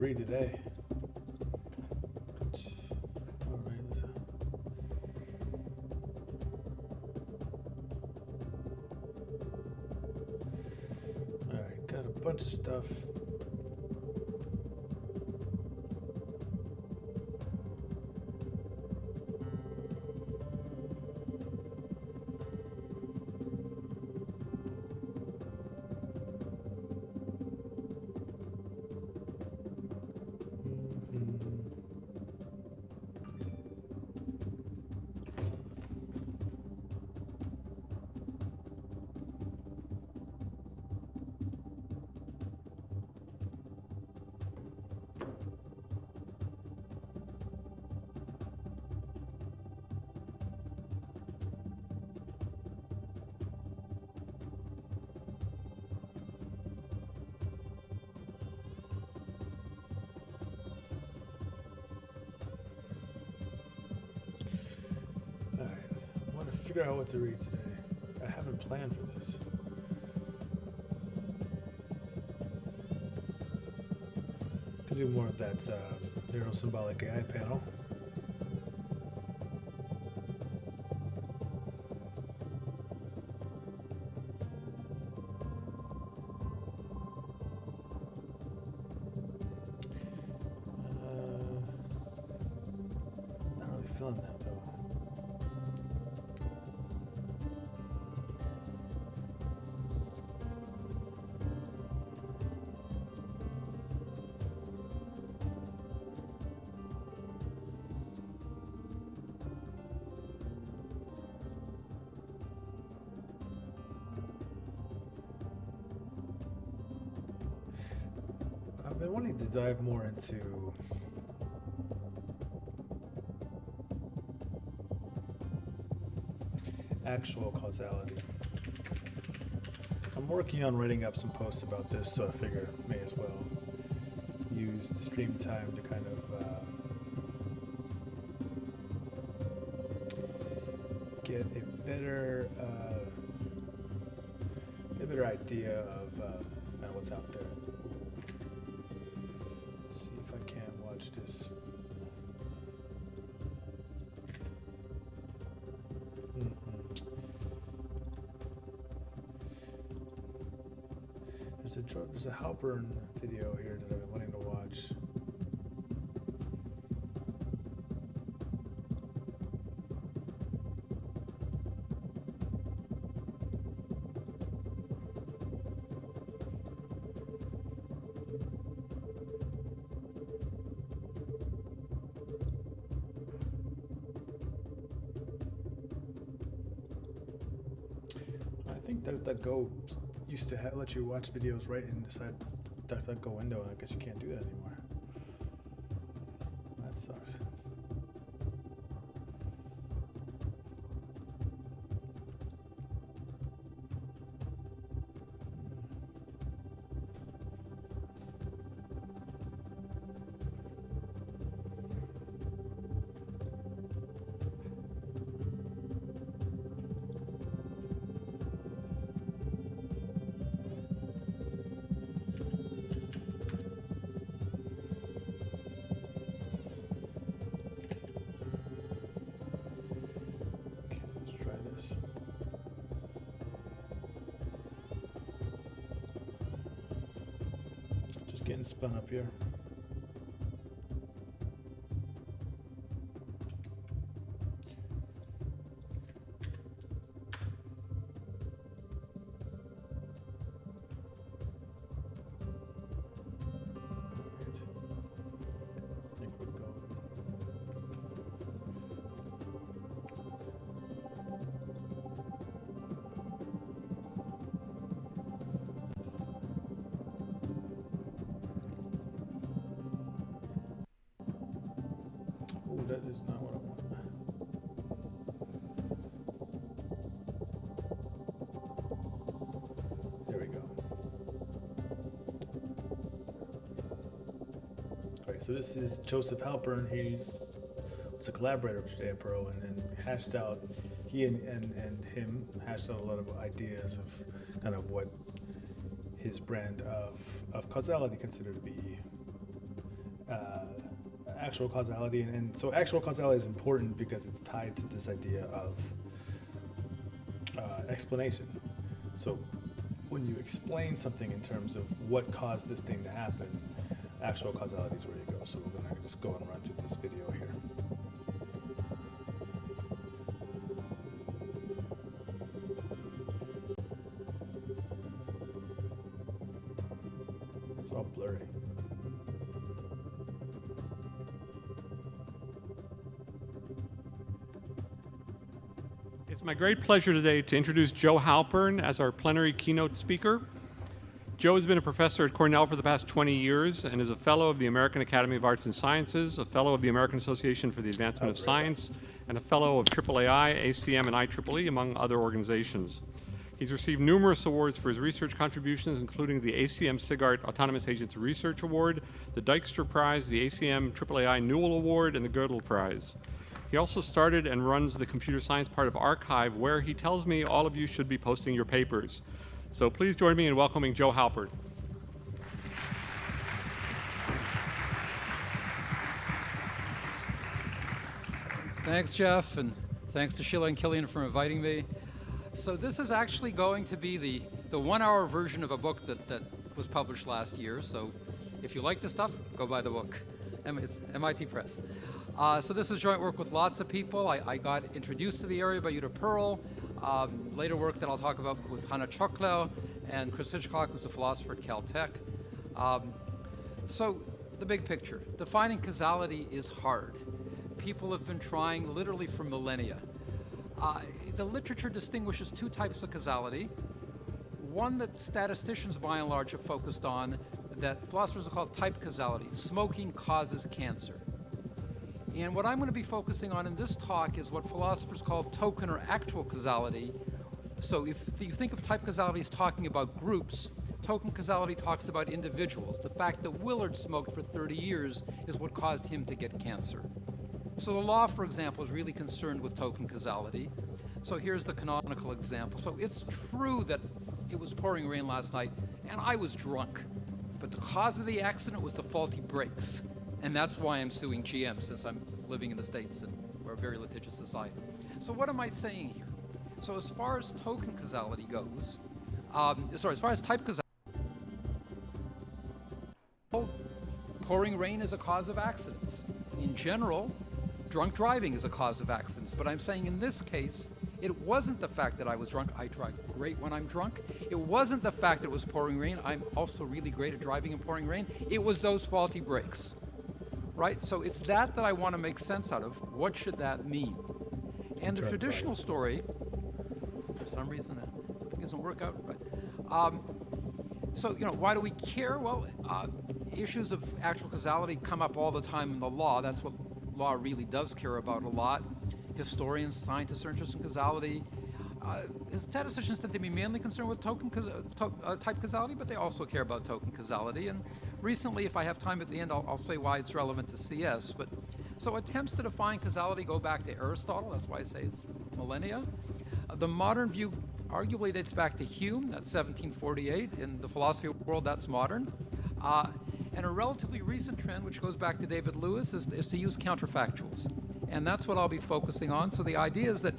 Read today. Alright, got a bunch of stuff. Figure out what to read today. I haven't planned for this. Could do more of that neurosymbolic AI panel. Not really feeling that though. I've been wanting to dive more into actual causality. I'm working on writing up some posts about this, so I figure may as well use the stream time to kind of get a better idea of what's out there. Let's see if I can't watch this. There's a Halpern video here that I've been wanting to watch. I think DuckDuckGo used to let you watch videos right inside DuckDuckGo window, and I guess you can't do that anymore. That sucks. Just getting spun up here. That is not what I want. There we go. All right, so this is Joseph Halpern. He's a collaborator of Judea Pro, and then hashed out, he and him hashed out a lot of ideas of kind of what his brand of causality considered to be actual causality, and so actual causality is important because it's tied to this idea of explanation. So when you explain something in terms of what caused this thing to happen, actual causality is where you go. So we're going to just go and run through this video here. It's all blurry. It's my great pleasure today to introduce Joe Halpern as our plenary keynote speaker. Joe has been a professor at Cornell for the past 20 years and is a fellow of the American Academy of Arts and Sciences, a fellow of the American Association for the Advancement of Science, and a fellow of AAAI, ACM, and IEEE, among other organizations. He's received numerous awards for his research contributions, including the ACM SIGART Autonomous Agents Research Award, the Dijkstra Prize, the ACM AAAI Newell Award, and the Gödel Prize. He also started and runs the computer science part of Archive, where he tells me all of you should be posting your papers. So please join me in welcoming Joe Halpern. Thanks, Jeff, and thanks to Sheila and Killian for inviting me. So this is actually going to be the 1-hour version of a book that was published last year. So if you like the stuff, go buy the book. It's MIT Press. So this is joint work with lots of people. I got introduced to the area by Jutta Perl. Later work that I'll talk about with Hanna Choklau and Chris Hitchcock, who's a philosopher at Caltech. So the big picture, defining causality is hard. People have been trying literally for millennia. The literature distinguishes two types of causality. One that statisticians by and large have focused on, that philosophers have called type causality. Smoking causes cancer. And what I'm going to be focusing on in this talk is what philosophers call token or actual causality. So if you think of type causality as talking about groups, token causality talks about individuals. The fact that Willard smoked for 30 years is what caused him to get cancer. So the law, for example, is really concerned with token causality. So here's the canonical example. So it's true that it was pouring rain last night and I was drunk, but the cause of the accident was the faulty brakes. And that's why I'm suing GM, since I'm living in the States and we're a very litigious society. So what am I saying here? So as far as token causality goes, as far as type causality, pouring rain is a cause of accidents. In general, drunk driving is a cause of accidents. But I'm saying in this case, it wasn't the fact that I was drunk. I drive great when I'm drunk. It wasn't the fact that it was pouring rain. I'm also really great at driving in pouring rain. It was those faulty brakes. Right? So it's that I want to make sense out of. What should that mean? And the traditional story, for some reason it doesn't work out. Right? So, why do we care? Well, issues of actual causality come up all the time in the law. That's what law really does care about a lot. Historians, scientists are interested in causality. Statisticians tend to be mainly concerned with type causality, but they also care about token causality. And recently, if I have time at the end, I'll say why it's relevant to CS. But so attempts to define causality go back to Aristotle. That's why I say it's millennia. The modern view arguably dates back to Hume. That's 1748. In the philosophy world, that's modern. And a relatively recent trend, which goes back to David Lewis, is to use counterfactuals. And that's what I'll be focusing on. So the idea is that,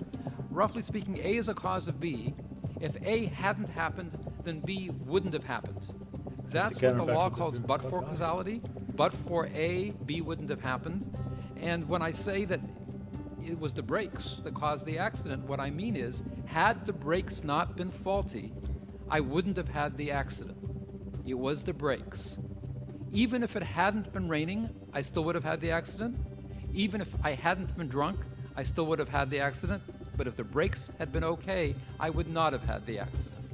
roughly speaking, A is a cause of B. If A hadn't happened, then B wouldn't have happened. That's what the law calls but-for causality. But for A, B wouldn't have happened. And when I say that it was the brakes that caused the accident, what I mean is, had the brakes not been faulty, I wouldn't have had the accident. It was the brakes. Even if it hadn't been raining, I still would have had the accident. Even if I hadn't been drunk, I still would have had the accident. But if the brakes had been okay, I would not have had the accident.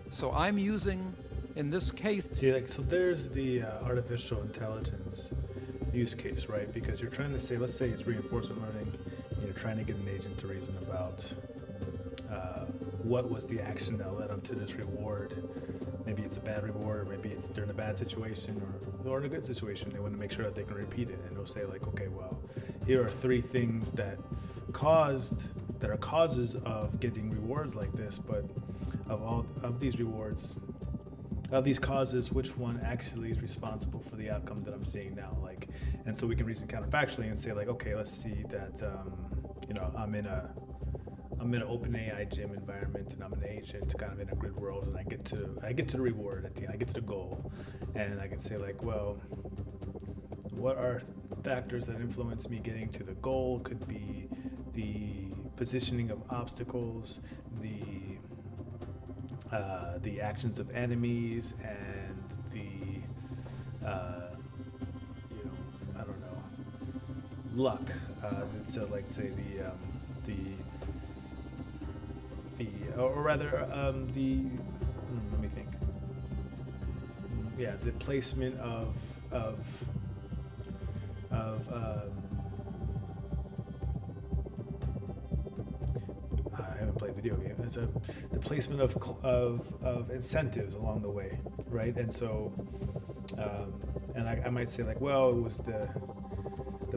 So I'm using, in this case... See, so there's the artificial intelligence use case, right? Because you're trying to say, let's say it's reinforcement learning, and you're trying to get an agent to reason about what was the action that led up to this reward. Maybe it's a bad reward, or maybe it's they're in a bad situation, or in a good situation. They want to make sure that they can repeat it, and they'll say like, okay, well, here are 3 things that are causes of getting rewards like this, but of these rewards, of these causes, which one actually is responsible for the outcome that I'm seeing now? Like, and so we can reason counterfactually and say like, okay, let's see that, I'm in an open AI gym environment, and I'm an agent kind of in a grid world, and I get to the reward at the end, I get to the goal, and I can say like, well, what are factors that influence me getting to the goal? Could be the positioning of obstacles, the actions of enemies, and I don't know, luck. So like say let me think. The placement of I haven't played video games. The placement of incentives along the way, right? And so, and I might say like, well, it was the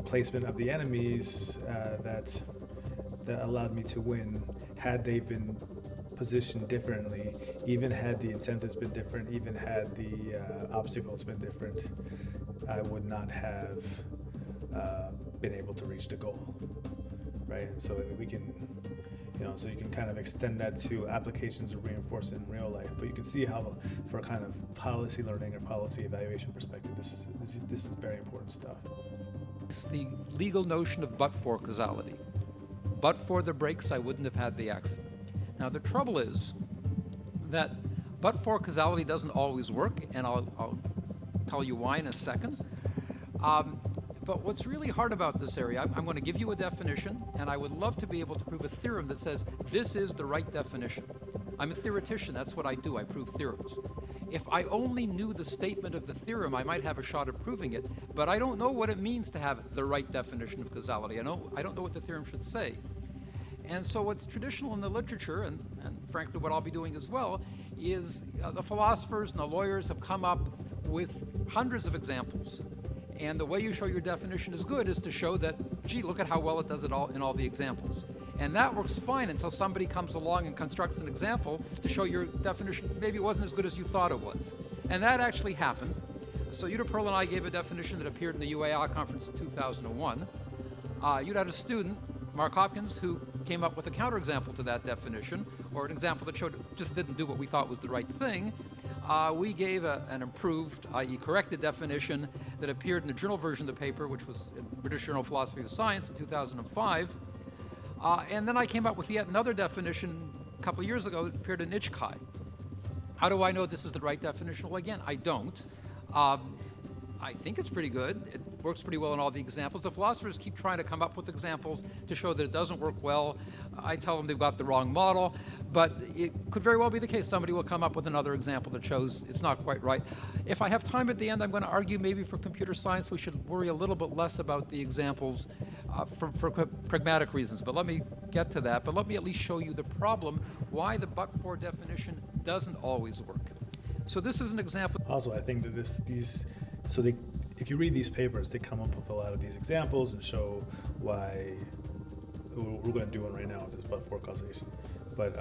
placement of the enemies that allowed me to win. Had they been positioned differently, even had the incentives been different, even had the obstacles been different, I would not have been able to reach the goal, right? And so we can, so you can kind of extend that to applications of reinforcement in real life. But you can see how, for kind of policy learning or policy evaluation perspective, this is very important stuff. It's the legal notion of but-for causality. But for the brakes, I wouldn't have had the accident. Now, the trouble is that but-for causality doesn't always work, and I'll tell you why in a second. But what's really hard about this area, I'm going to give you a definition, and I would love to be able to prove a theorem that says this is the right definition. I'm a theoretician, that's what I do, I prove theorems. If I only knew the statement of the theorem, I might have a shot at proving it, but I don't know what it means to have the right definition of causality. I don't know what the theorem should say. And so what's traditional in the literature, and frankly what I'll be doing as well, is the philosophers and the lawyers have come up with hundreds of examples. And the way you show your definition is good is to show that, gee, look at how well it does it all in all the examples. And that works fine until somebody comes along and constructs an example to show your definition maybe it wasn't as good as you thought it was. And that actually happened. So Yuta Pearl and I gave a definition that appeared in the UAR conference in 2001. You'd had a student, Mark Hopkins, who came up with a counterexample to that definition, or an example that showed it just didn't do what we thought was the right thing. We gave an improved, i.e. corrected definition that appeared in the journal version of the paper, which was in British Journal of Philosophy of Science in 2005. And then I came up with yet another definition a couple of years ago that appeared in ICHCAI. How do I know this is the right definition? Well, again, I don't. I think it's pretty good. It works pretty well in all the examples. The philosophers keep trying to come up with examples to show that it doesn't work well. I tell them they've got the wrong model, but it could very well be the case. Somebody will come up with another example that shows it's not quite right. If I have time at the end, I'm going to argue maybe for computer science we should worry a little bit less about the examples for pragmatic reasons. But let me get to that. But let me at least show you the problem, why the but-for definition doesn't always work. So this is an example. Also, I think that if you read these papers, they come up with a lot of these examples and show why. We're going to do one right now, which is but-for causation. But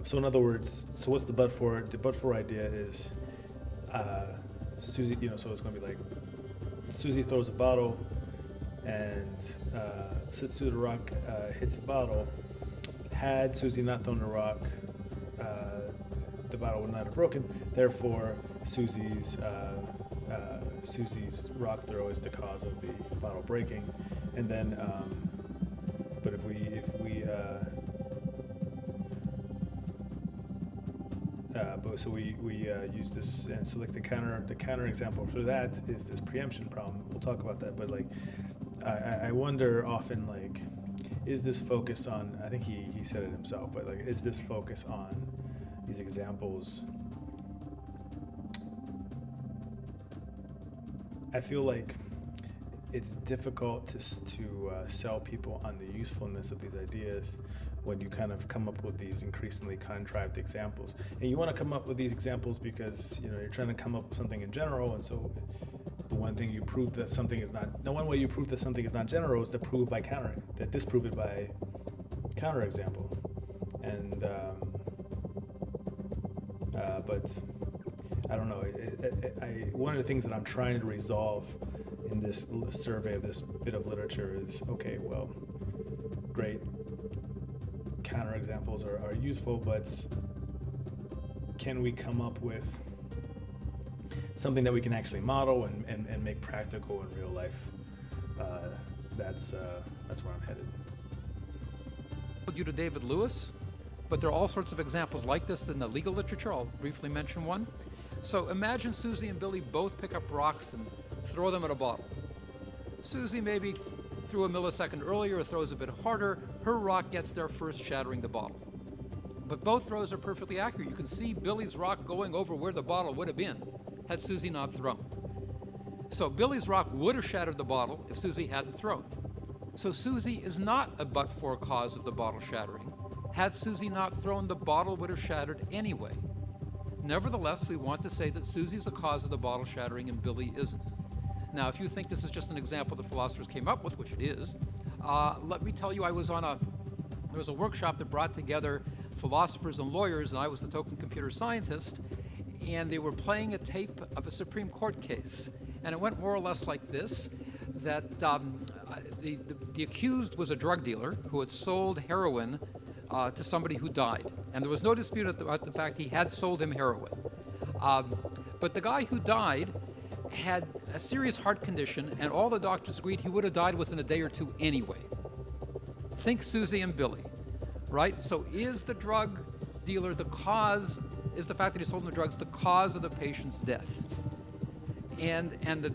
so in other words, so what's the but-for? The but-for idea is Susie. So it's going to be like Susie throws a bottle, and sits through the rock, hits a bottle. Had Susie not thrown the rock, the bottle would not have broken. Therefore, Susie's rock throw is the cause of the bottle breaking. And then, but if we use this, and so like the counter example for that is this preemption problem. We'll talk about that, but like I wonder often, like, is this focus on? I think he said it himself, but like, is this focus on these examples? I feel like it's difficult to sell people on the usefulness of these ideas when you kind of come up with these increasingly contrived examples. And you want to come up with these examples because you're trying to come up with something in general, and so the one thing you prove that something is not, the one way you prove that something is not general is to prove by disprove it by counterexample. And But I don't know. One of the things that I'm trying to resolve in this survey of this bit of literature is, okay, well, great. Counterexamples are useful, but can we come up with something that we can actually model and make practical in real life? That's where I'm headed. You to David Lewis, but there are all sorts of examples like this in the legal literature. I'll briefly mention one. So imagine Susie and Billy both pick up rocks and throw them at a bottle. Susie maybe threw a millisecond earlier, throws a bit harder. Her rock gets there first, shattering the bottle. But both throws are perfectly accurate. You can see Billy's rock going over where the bottle would have been had Susie not thrown. So Billy's rock would have shattered the bottle if Susie hadn't thrown. So Susie is not a but-for cause of the bottle shattering. Had Susie not thrown, the bottle would have shattered anyway. Nevertheless, we want to say that Susie's the cause of the bottle shattering and Billy isn't. Now, if you think this is just an example the philosophers came up with, which it is, let me tell you, there was a workshop that brought together philosophers and lawyers, and I was the token computer scientist, and they were playing a tape of a Supreme Court case. And it went more or less like this, that the accused was a drug dealer who had sold heroin to somebody who died. And there was no dispute about the fact he had sold him heroin. But the guy who died had a serious heart condition, and all the doctors agreed he would have died within a day or two anyway. Think Susie and Billy, right? So is the drug dealer the cause, is the fact that he sold him the drugs the cause of the patient's death? And the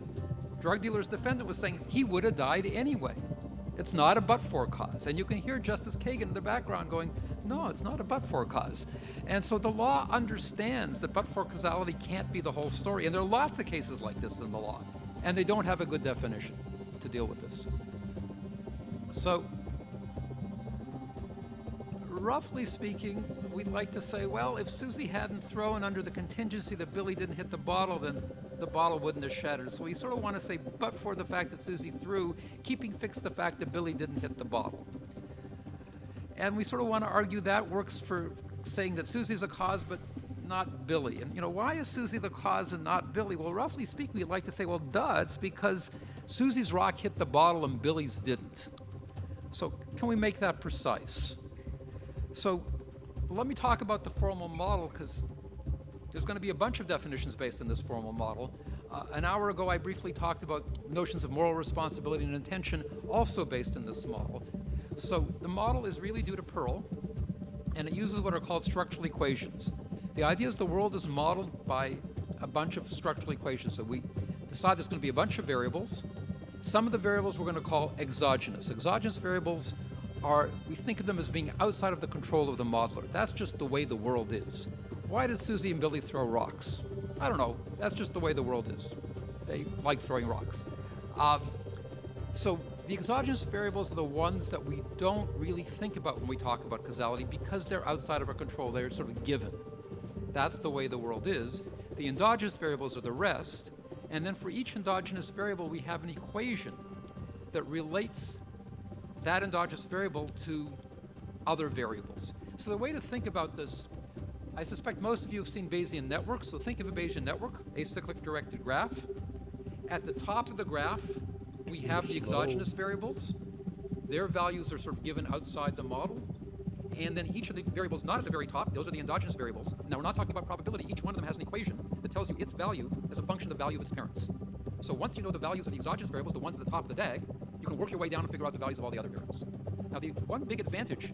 drug dealer's defendant was saying he would have died anyway. It's not a but-for cause. And you can hear Justice Kagan in the background going, no, it's not a but-for cause. And so the law understands that but-for causality can't be the whole story. And there are lots of cases like this in the law. And they don't have a good definition to deal with this. So, roughly speaking, we'd like to say, well, if Susie hadn't thrown under the contingency that Billy didn't hit the bottle, then the bottle wouldn't have shattered. So we sort of want to say, but for the fact that Susie threw, keeping fixed the fact that Billy didn't hit the bottle. And we sort of want to argue that works for saying that Susie's a cause, but not Billy. And, why is Susie the cause and not Billy? Well, roughly speaking, we'd like to say, well, duh, it's because Susie's rock hit the bottle and Billy's didn't. So can we make that precise? So let me talk about the formal model, because there's going to be a bunch of definitions based on this formal model. An hour ago, I briefly talked about notions of moral responsibility and intention, also based in this model. So the model is really due to Pearl, and it uses what are called structural equations. The idea is the world is modeled by a bunch of structural equations. So we decide there's going to be a bunch of variables. Some of the variables we're going to call exogenous. Exogenous variables we think of them as being outside of the control of the modeler. That's just the way the world is. Why did Susie and Billy throw rocks? I don't know. That's just the way the world is. They like throwing rocks. So the exogenous variables are the ones that we don't really think about when we talk about causality because they're outside of our control. They're sort of given. That's the way the world is. The endogenous variables are the rest. And then for each endogenous variable, we have an equation that relates that endogenous variable to other variables. So the way to think about this, I suspect most of you have seen Bayesian networks, so think of a Bayesian network, acyclic directed graph. At the top of the graph, we have the exogenous variables. Their values are sort of given outside the model. And then each of the variables not at the very top, those are the endogenous variables. Now we're not talking about probability. Each one of them has an equation that tells you its value as a function of the value of its parents. So once you know the values of the exogenous variables, the ones at the top of the DAG, you can work your way down and figure out the values of all the other variables. Now the one big advantage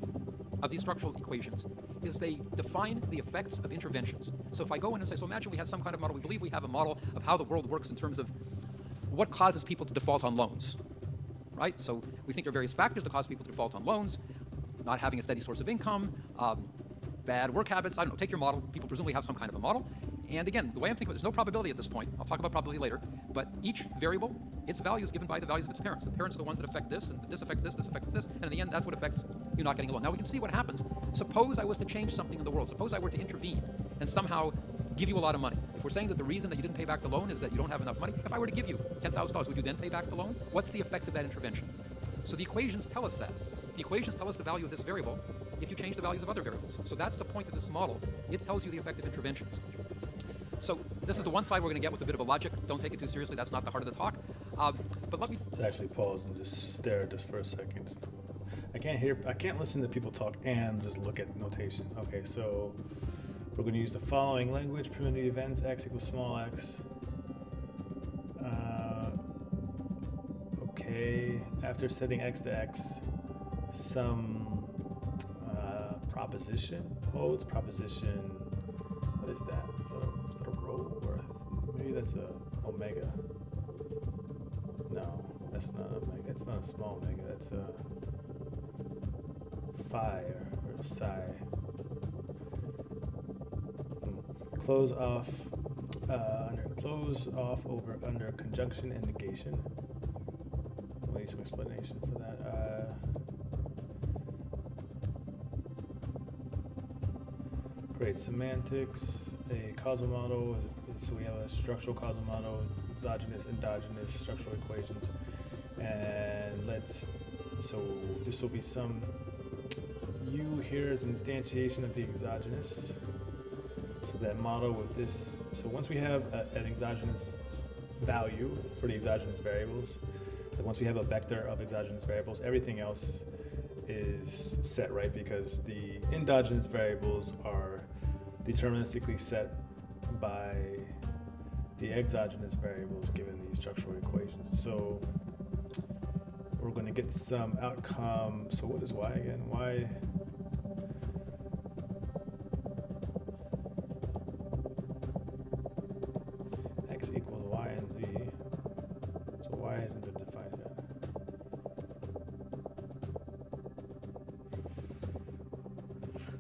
of these structural equations is they define the effects of interventions. So if I go in and say, so imagine we had some kind of model, we believe we have a model of how the world works in terms of what causes people to default on loans, right? So we think there are various factors that cause people to default on loans, not having a steady source of income, bad work habits, I don't know, take your model, people presumably have some kind of a model. And again, the way I'm thinking about it, there's no probability at this point. I'll talk about probability later. But each variable, its value is given by the values of its parents. The parents are the ones that affect this, and this affects this affects this, and in the end, that's what affects you not getting a loan. Now we can see what happens. Suppose I was to change something in the world. Suppose I were to intervene and somehow give you a lot of money. If we're saying that the reason that you didn't pay back the loan is that you don't have enough money, if I were to give you $10,000, would you then pay back the loan? What's the effect of that intervention? So the equations tell us that. The equations tell us the value of this variable if you change the values of other variables. So that's the point of this model. It tells you the effective interventions. So this is the one slide we're going to get with a bit of a logic. Don't take it too seriously. That's not the heart of the talk. But let me Let's actually pause and just stare at this for a second. I can't listen to people talk and just look at notation. Okay, so we're going to use the following language: primitive events, x equals small x. Okay, after setting x to x, some proposition holds. Proposition, what is that? Is that a rho? Or maybe that's a omega. No, that's not omega. It's not a small omega. That's a phi or psi. Close off over under conjunction and negation. We'll need some explanation for that. Great, semantics, a causal model. So we have a structural causal model, exogenous, endogenous structural equations. And so this will be some U here is an instantiation of the exogenous. So that model with this, so once we have an exogenous value for the exogenous variables, like once we have a vector of exogenous variables, everything else is set, right? Because the endogenous variables are deterministically set by the exogenous variables given these structural equations. So we're going to get some outcome. So what is y again? Y. X equals y and z. So y hasn't been defined yet.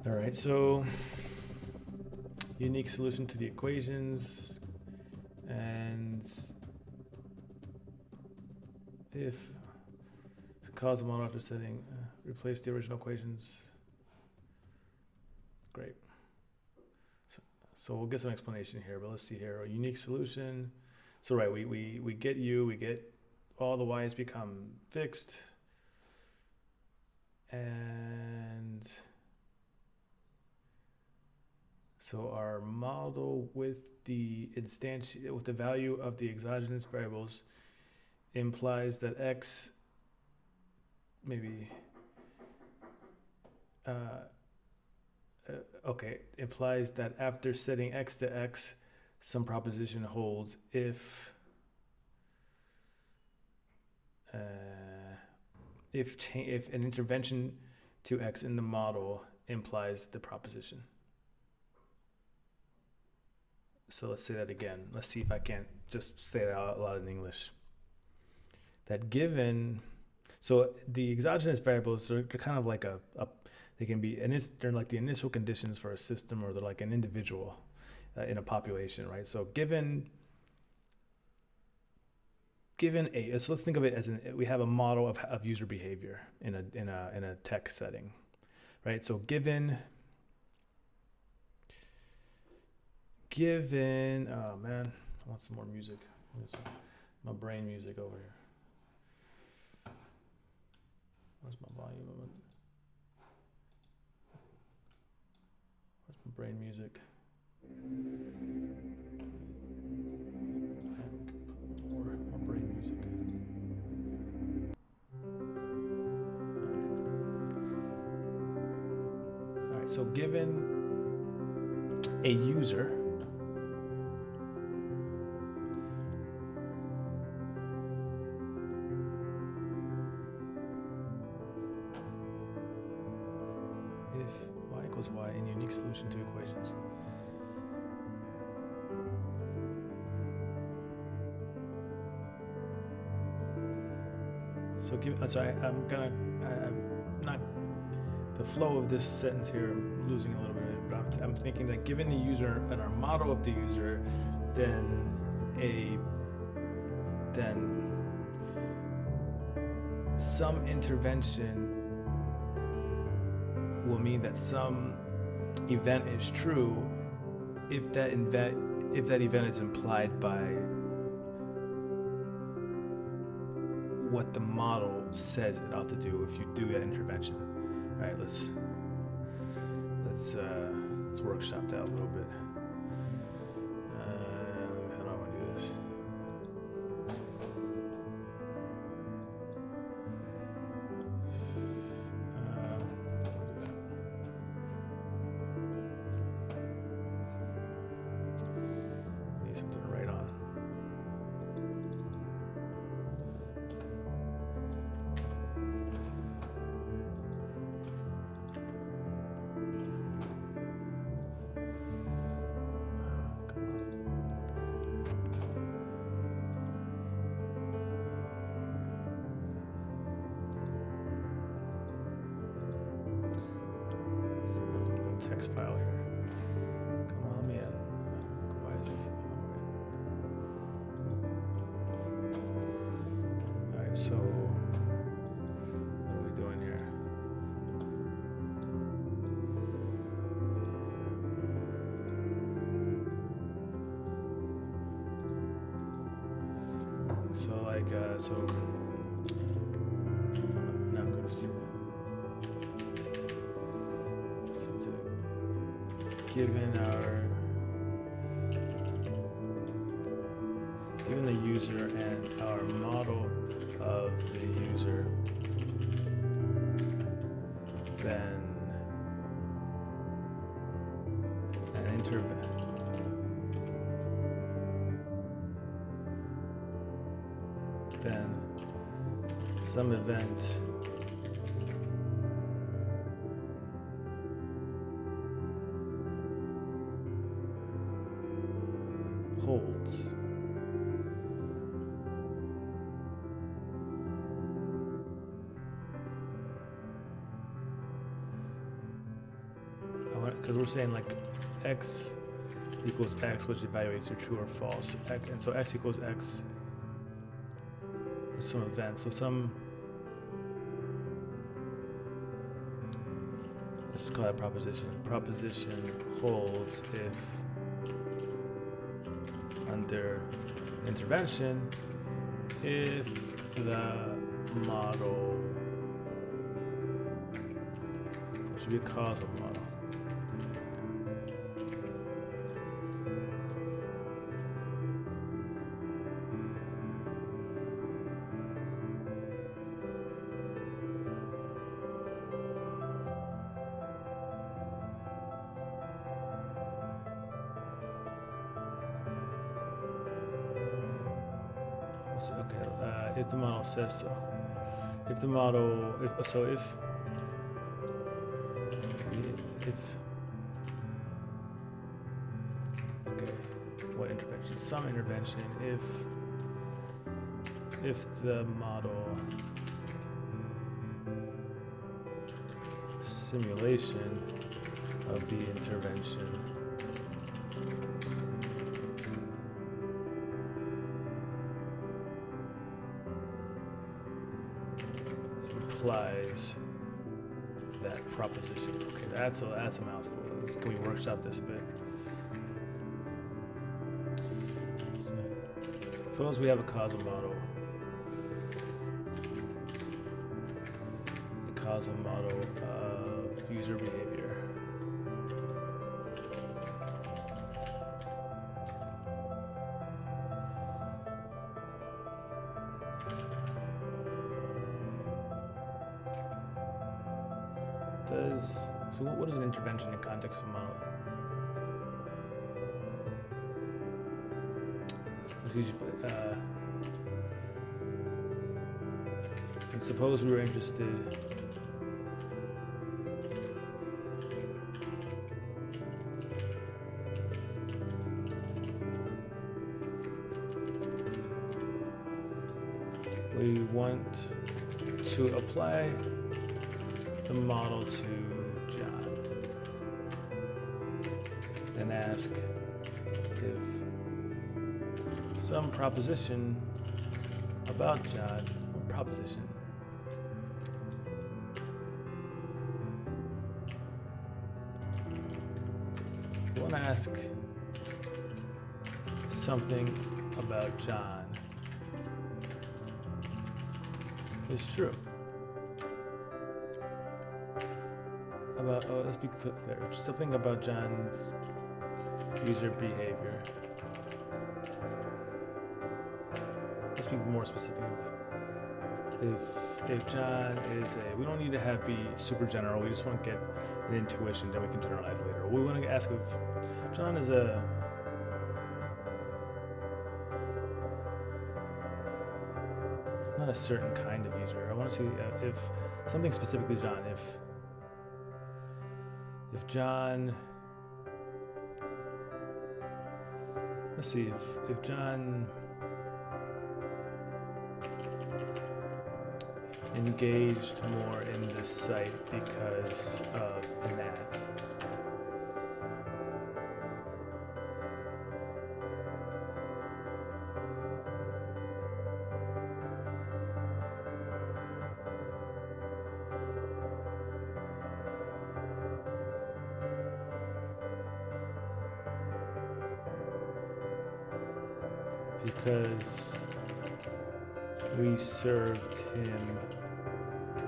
All right, so unique solution to the equations, and if the causal model after setting, replace the original equations. Great. So we'll get some explanation here, but let's see here. A unique solution. So right, we get u, we get all the y's become fixed, and so our model with the value of the exogenous variables implies that x maybe implies that after setting x to x, some proposition holds if an intervention to x in the model implies the proposition. So let's say that again. Let's see if I can't just say that out loud in English. That given, so the exogenous variables are kind of like they can be, and they're like the initial conditions for a system, or they're like an individual in a population, right? So given a, so let's think of it as we have a model of user behavior in a tech setting, right? So given, oh man, I want some more music. My brain music over here. Where's my volume of it? Where's my brain music? More brain music. All right, so given a user, y equals y in unique solution to equations. So I'm not, the flow of this sentence here, I'm losing a little bit of it, but I'm thinking that given the user and our model of the user, then some intervention will mean that some event is true if that event is implied by what the model says it ought to do if you do that intervention. All right, let's workshop that a little bit. How do I want to do this? I need something to write on. Text file here. Come on, man. Why is this? All right, so what are we doing here? So like, now I'm gonna see. Given the user and our model of the user, then an then some event holds. Because we're saying like x equals x, which evaluates your true or false. And so x equals x is some event. So let's just call that proposition. Proposition holds if under intervention, if the model, it should be a causal model. Okay, if the model says so. If the model, if okay, what intervention? Some intervention. If the model simulation of the intervention implies that proposition. Okay, that's a mouthful. Can we workshop this a bit? So, suppose we have a causal model. A causal model of user behavior. So what is an intervention in context of a model? And suppose we were interested we want to apply the model to John and ask if some proposition about John, what proposition? We want to ask something about John is true. About, let's be clear. Something about John's user behavior. Let's be more specific. If John is we don't need to be super general. We just want to get an intuition, then we can generalize later. We want to ask if John is not a certain kind of user. I want to see if something specifically John. If John, let's see if John engaged more in this site because of that. Because we served him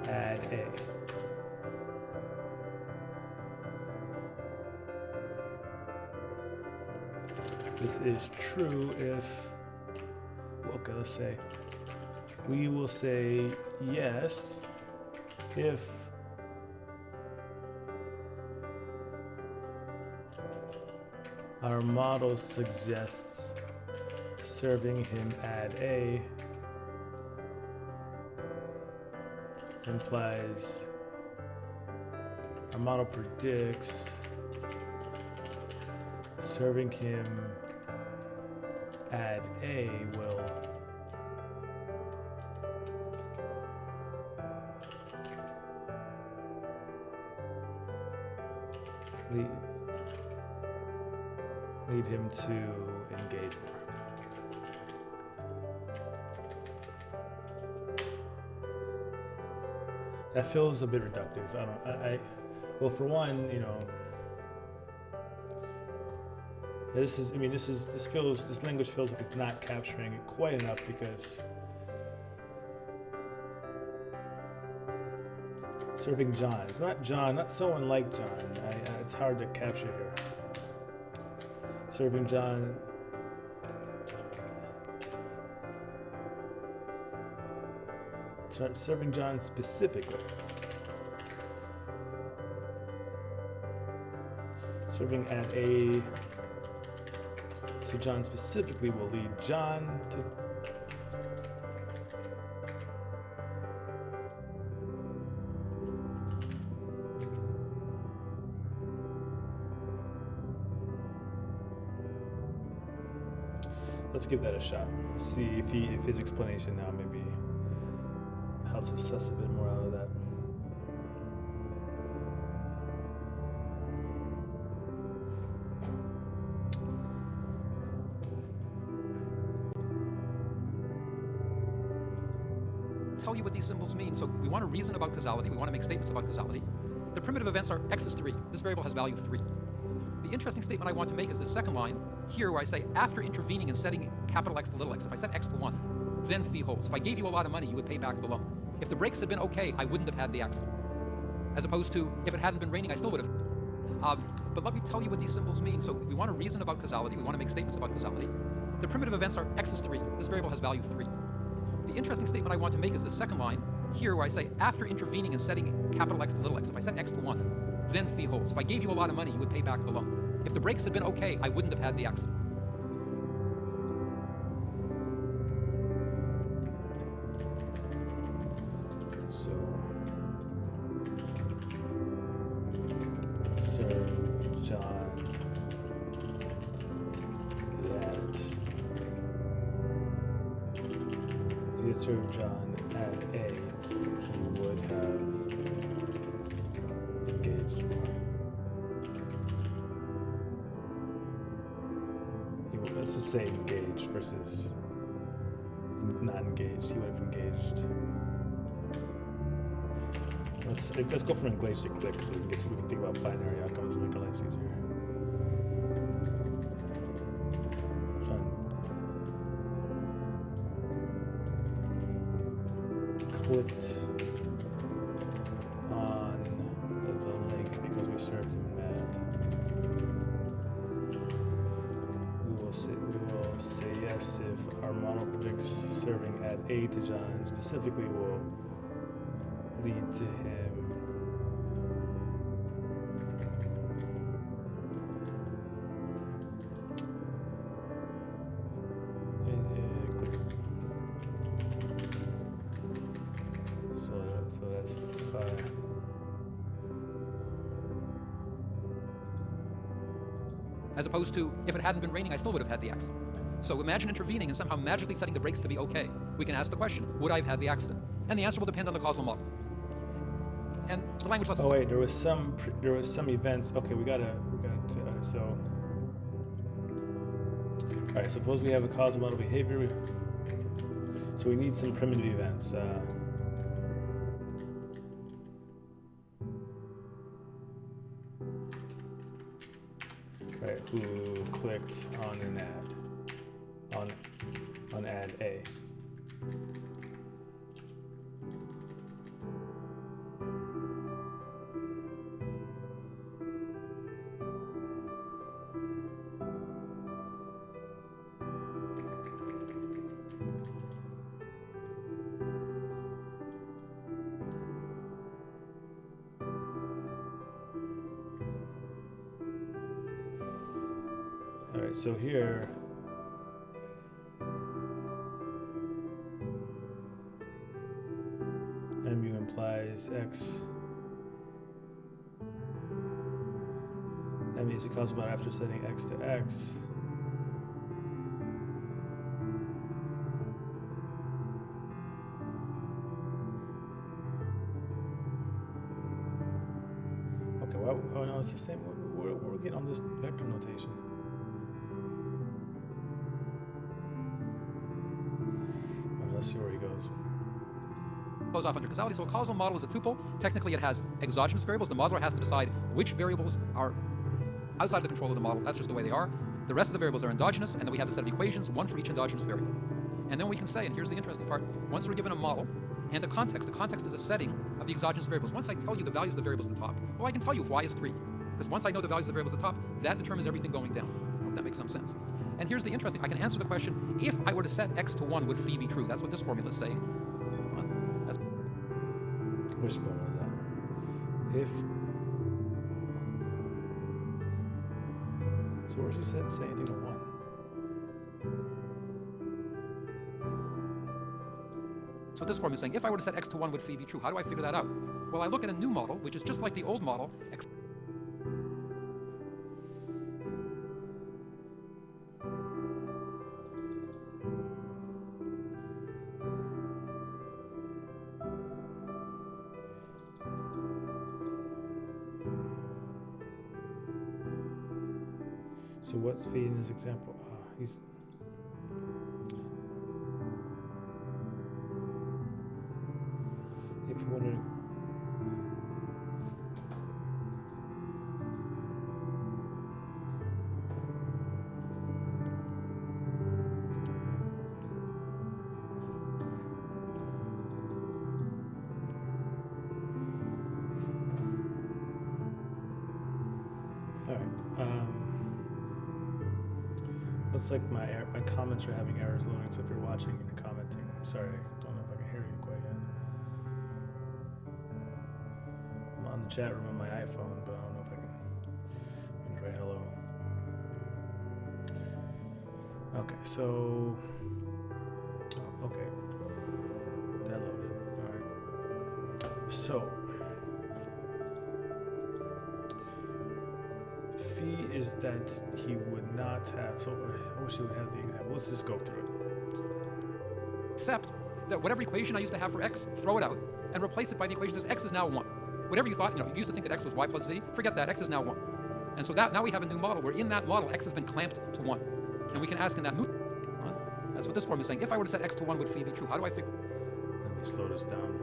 add A. This is true if, okay, let's say, we will say yes if our model suggests serving him add A implies our model predicts serving him add A will lead him to engage more. That feels a bit reductive. Well, for one, this language feels like it's not capturing it quite enough because serving John. It's not John, not someone like John. It's hard to capture here. Serving John. Serving John specifically. Serving at A to John specifically will lead John to let's give that a shot. See if his explanation now maybe helps us suss a bit more out of that. Tell you what these symbols mean. So we want to reason about causality. We want to make statements about causality. The primitive events are x is 3. This variable has value 3. The interesting statement I want to make is the second line here where I say after intervening and setting capital X to little x. If I set x to 1, then phi holds. If I gave you a lot of money, you would pay back the loan. If the brakes had been okay, I wouldn't have had the accident. As opposed to, if it hadn't been raining, I still would have. But let me tell you what these symbols mean. So we want to reason about causality. We want to make statements about causality. The primitive events are x is 3. This variable has value 3. The interesting statement I want to make is the second line here where I say after intervening and setting capital X to little x. If I set x to 1, then phi holds. If I gave you a lot of money, you would pay back the loan. If the brakes had been okay, I wouldn't have had the accident. So serve John that if he had served John at A, he would have engaged more. Let's just say engaged versus not engaged. He would have engaged. Let's go from engaged to click so we can think about binary outcomes and make our lives easier. clicked on the link because we served him that, we will say yes if our model predicts serving at A to John, and specifically will lead to him so that's 5. As opposed to, if it hadn't been raining, I still would have had the accident. So imagine intervening and somehow magically setting the brakes to be okay. We can ask the question, would I have had the accident? And the answer will depend on the causal model. And the language lets us. Oh wait, there was some events. Okay, we gotta so. All right, suppose we have a causal model behavior. So we need some primitive events. Right, who clicked on an ad, on ad A. All right, so here, mu implies x. That means the causal model after setting x to x. Okay, well, oh no, it's the same. We're working on this vector notation. Let's see where he goes. Goes off under causality. So a causal model is a tuple. Technically, it has exogenous variables. The modeler has to decide which variables are outside of the control of the model. That's just the way they are. The rest of the variables are endogenous, and then we have a set of equations, one for each endogenous variable. And then we can say, and here's the interesting part, once we're given a model and a context, the context is a setting of the exogenous variables. Once I tell you the values of the variables at the top, well, I can tell you if y is 3. Because once I know the values of the variables at the top, that determines everything going down. I hope that makes some sense. And here's the interesting, I can answer the question, if I were to set x to 1, would phi be true? That's what this formula is saying. Which formula is that? If, so where's he say anything to 1? So this formula is saying, if I were to set x to 1, would phi be true? How do I figure that out? Well, I look at a new model, which is just like the old model, So what's phi in his example? He's if you wanted to, all right. Looks like my comments are having errors loading, so if you're watching and you're commenting, sorry, I don't know if I can hear you quite yet. I'm on the chat room on my iPhone, but I don't know if I can try hello. Okay, so, okay, that loaded, all right. So, phi is that he would not have, so I wish he would have the example. Let's just go through it. except that whatever equation I used to have for x, throw it out and replace it by the equation that x is now 1. Whatever you thought, you used to think that x was y plus z, forget that, x is now 1. And so that now we have a new model where in that model x has been clamped to 1. And we can ask in that new one, that's what this formula is saying. If I were to set x to 1, would phi be true? How do I figure? Let me slow this down.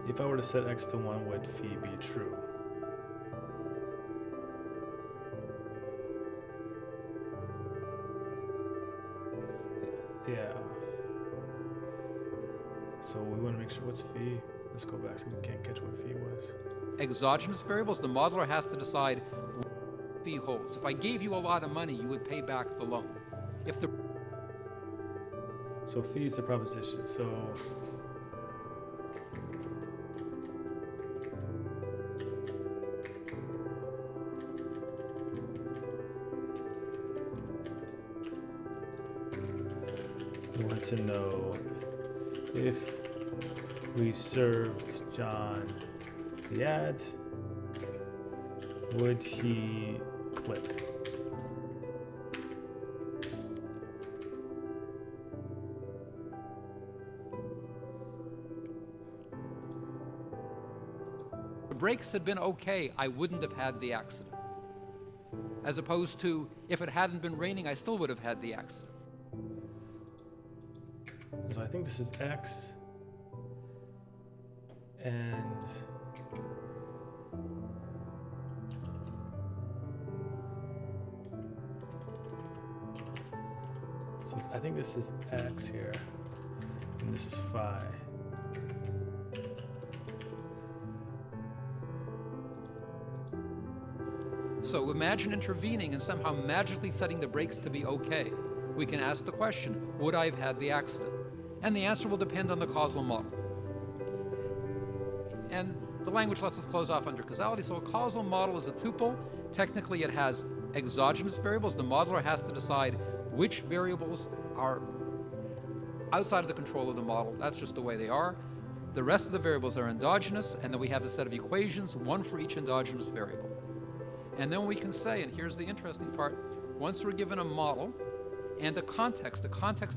If I were to set x to 1, would phi be true? Yeah. So we want to make sure, what's phi? Let's go back so we can't catch what phi was. Exogenous variables, the modeler has to decide what phi holds. If I gave you a lot of money, you would pay back the loan. If the So phi is the proposition. So we want to know if we served John the ad, would he click? the brakes had been okay, I wouldn't have had the accident. As opposed to, if it hadn't been raining, I still would have had the accident. So I think this is X, and so I think this is X here, and this is phi. So imagine intervening and somehow magically setting the brakes to be okay. We can ask the question, would I have had the accident? And the answer will depend on the causal model. And the language lets us close off under causality. So a causal model is a tuple. Technically, it has exogenous variables. The modeler has to decide which variables are outside of the control of the model. That's just the way they are. The rest of the variables are endogenous, and then we have a set of equations, one for each endogenous variable. And then we can say, and here's the interesting part, once we're given a model and a context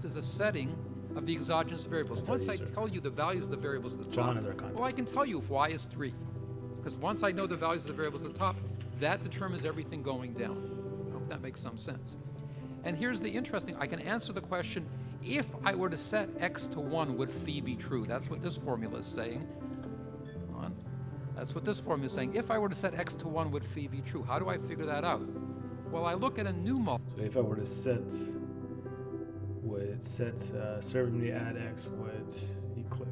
is a setting of the exogenous variables. Once I tell you the values of the variables at the top, well, I can tell you if y is 3. Because once I know the values of the variables at the top, that determines everything going down. I hope that makes some sense. And here's the interesting, I can answer the question, if I were to set x to 1, would phi be true? That's what this formula is saying. Come on. That's what this formula is saying. If I were to set x to 1, would phi be true? How do I figure that out? Well, I look at a new model. So if I were to serve me add X, would he click?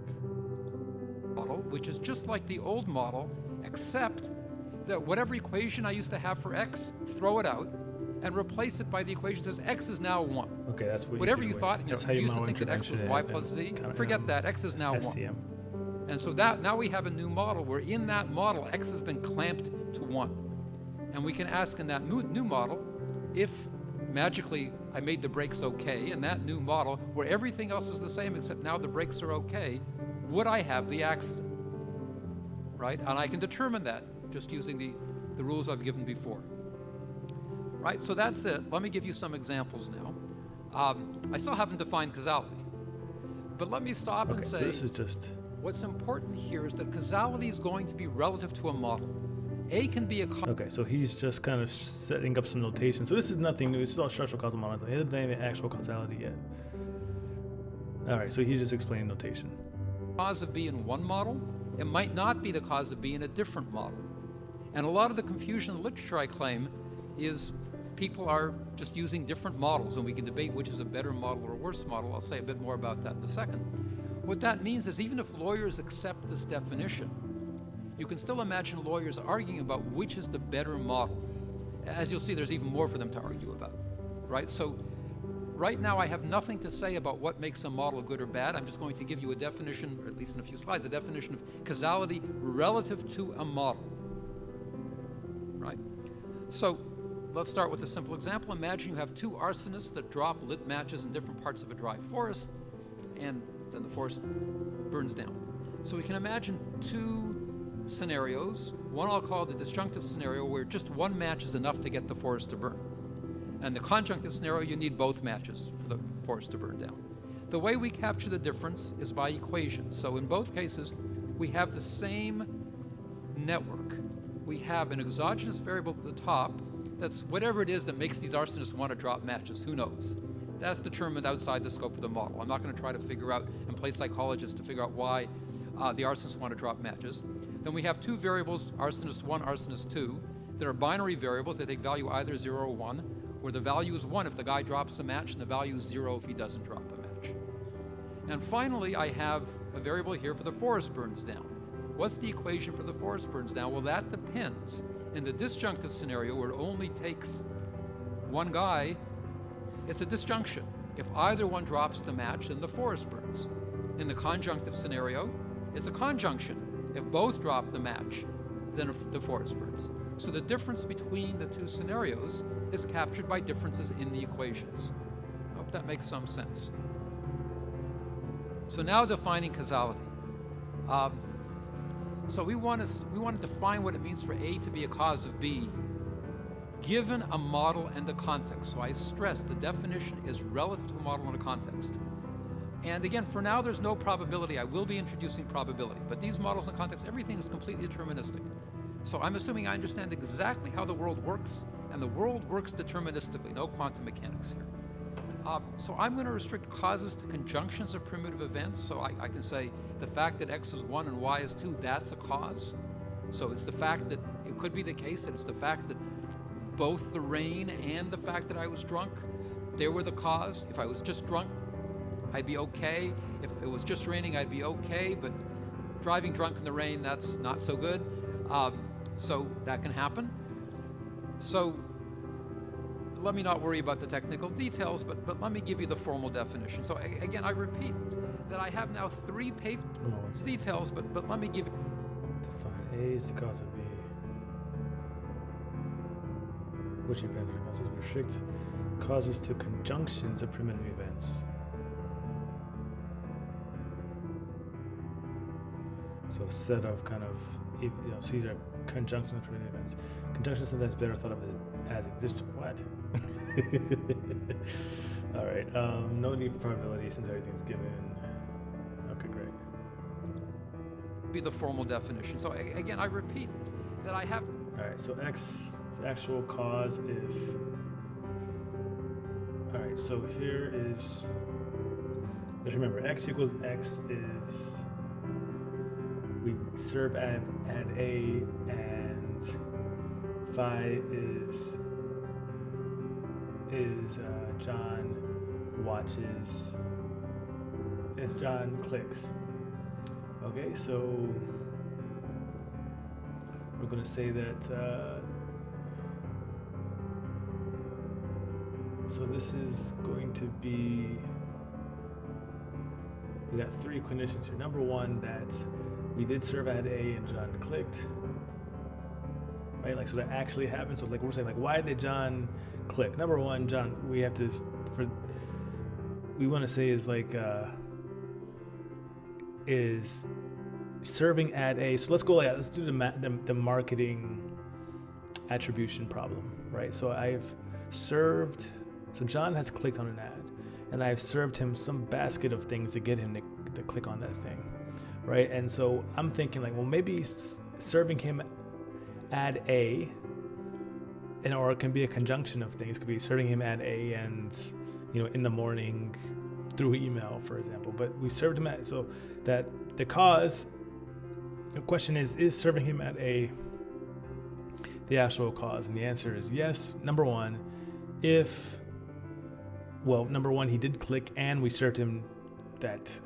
Model, which is just like the old model, except that whatever equation I used to have for x, throw it out, and replace it by the equation that says x is now 1. Okay, that's what whatever you you thought, you used to think that x was y plus z, forget that, x is now 1. SCM. And so that now we have a new model where in that model, x has been clamped to 1. And we can ask in that new model, if magically I made the brakes okay, in that new model, where everything else is the same except now the brakes are okay, would I have the accident? Right? And I can determine that just using the rules I've given before. Right? So that's it. Let me give you some examples now. I still haven't defined causality. But let me stop and say, so this is just... what's important here is that causality is going to be relative to a model. A can be a... Okay, so he's just kind of setting up some notation. So this is nothing new. This is all structural causal model. He hasn't done any actual causality yet. All right, so he's just explaining notation. Cause of B in one model, it might not be the cause of B in a different model. And a lot of the confusion in the literature, I claim, is people are just using different models, and we can debate which is a better model or a worse model. I'll say a bit more about that in a second. What that means is even if lawyers accept this definition, you can still imagine lawyers arguing about which is the better model. As you'll see, there's even more for them to argue about, right? So right now I have nothing to say about what makes a model good or bad. I'm just going to give you a definition, or at least in a few slides, a definition of causality relative to a model, right? So let's start with a simple example. Imagine you have two arsonists that drop lit matches in different parts of a dry forest, and then the forest burns down. So we can imagine two scenarios. One I'll call the disjunctive scenario, where just one match is enough to get the forest to burn. And the conjunctive scenario, you need both matches for the forest to burn down. The way we capture the difference is by equations. So in both cases, we have the same network. We have an exogenous variable at the top that's whatever it is that makes these arsonists want to drop matches. Who knows? That's determined outside the scope of the model. I'm not going to try to figure out and play psychologist to figure out why the arsonists want to drop matches. Then we have two variables, arsonist 1, arsonist 2, that are binary variables. They take value either 0 or 1, where the value is 1 if the guy drops a match, and the value is 0 if he doesn't drop a match. And finally, I have a variable here for the forest burns down. What's the equation for the forest burns down? Well, that depends. In the disjunctive scenario, where it only takes one guy, it's a disjunction. If either one drops the match, then the forest burns. In the conjunctive scenario, it's a conjunction. If both drop the match, then the forest burns. So the difference between the two scenarios is captured by differences in the equations. I hope that makes some sense. So now defining causality. So we want to define what it means for A to be a cause of B, given a model and a context. So I stress the definition is relative to a model and a context. And again, for now, there's no probability. I will be introducing probability. But these models and contexts, everything is completely deterministic. So I'm assuming I understand exactly how the world works, and the world works deterministically, no quantum mechanics here. So I'm going to restrict causes to conjunctions of primitive events. So I can say the fact that X is 1 and Y is 2, that's a cause. So it's the fact that it could be the case that it's the fact that both the rain and the fact that I was drunk, they were the cause. If I was just drunk, I'd be okay. If it was just raining, I'd be okay. But driving drunk in the rain, that's not so good. So that can happen. So let me not worry about the technical details, but let me give you the formal definition. So again, I repeat that I have now 3 papers details, but let me give you. Define A is the cause of B. Which event causes restrict causes to conjunctions of primitive events. So a set of kind of, so these are conjunctions of primitive events. Conjunctions sometimes better thought of as a what? All right. No need for probability since everything's given. Okay, great. Be the formal definition. So again, I repeat that I have. All right. So X is the actual cause if. All right. So here is. Just remember, X equals X is. We serve at A, and phi is John watches as John clicks. Okay, so we're going to say that so this is going to be, we got 3 conditions here. Number 1, that we did serve at A and John clicked, right? Like, so that actually happened. So like we're saying, like, why did John click? Number 1, John, we have to, we want to say is like, is serving at A. So let's go like, let's do the marketing attribution problem, right? So I've served, so John has clicked on an ad, and I've served him some basket of things to get him to click on that thing. Right, and so I'm thinking like, well, maybe serving him ad A, or it can be a conjunction of things. It could be serving him ad A and, in the morning through email, for example. But we served him at, so that the cause. The question is serving him at A the actual cause? And the answer is yes. Number 1, number 1, he did click, and we served him that.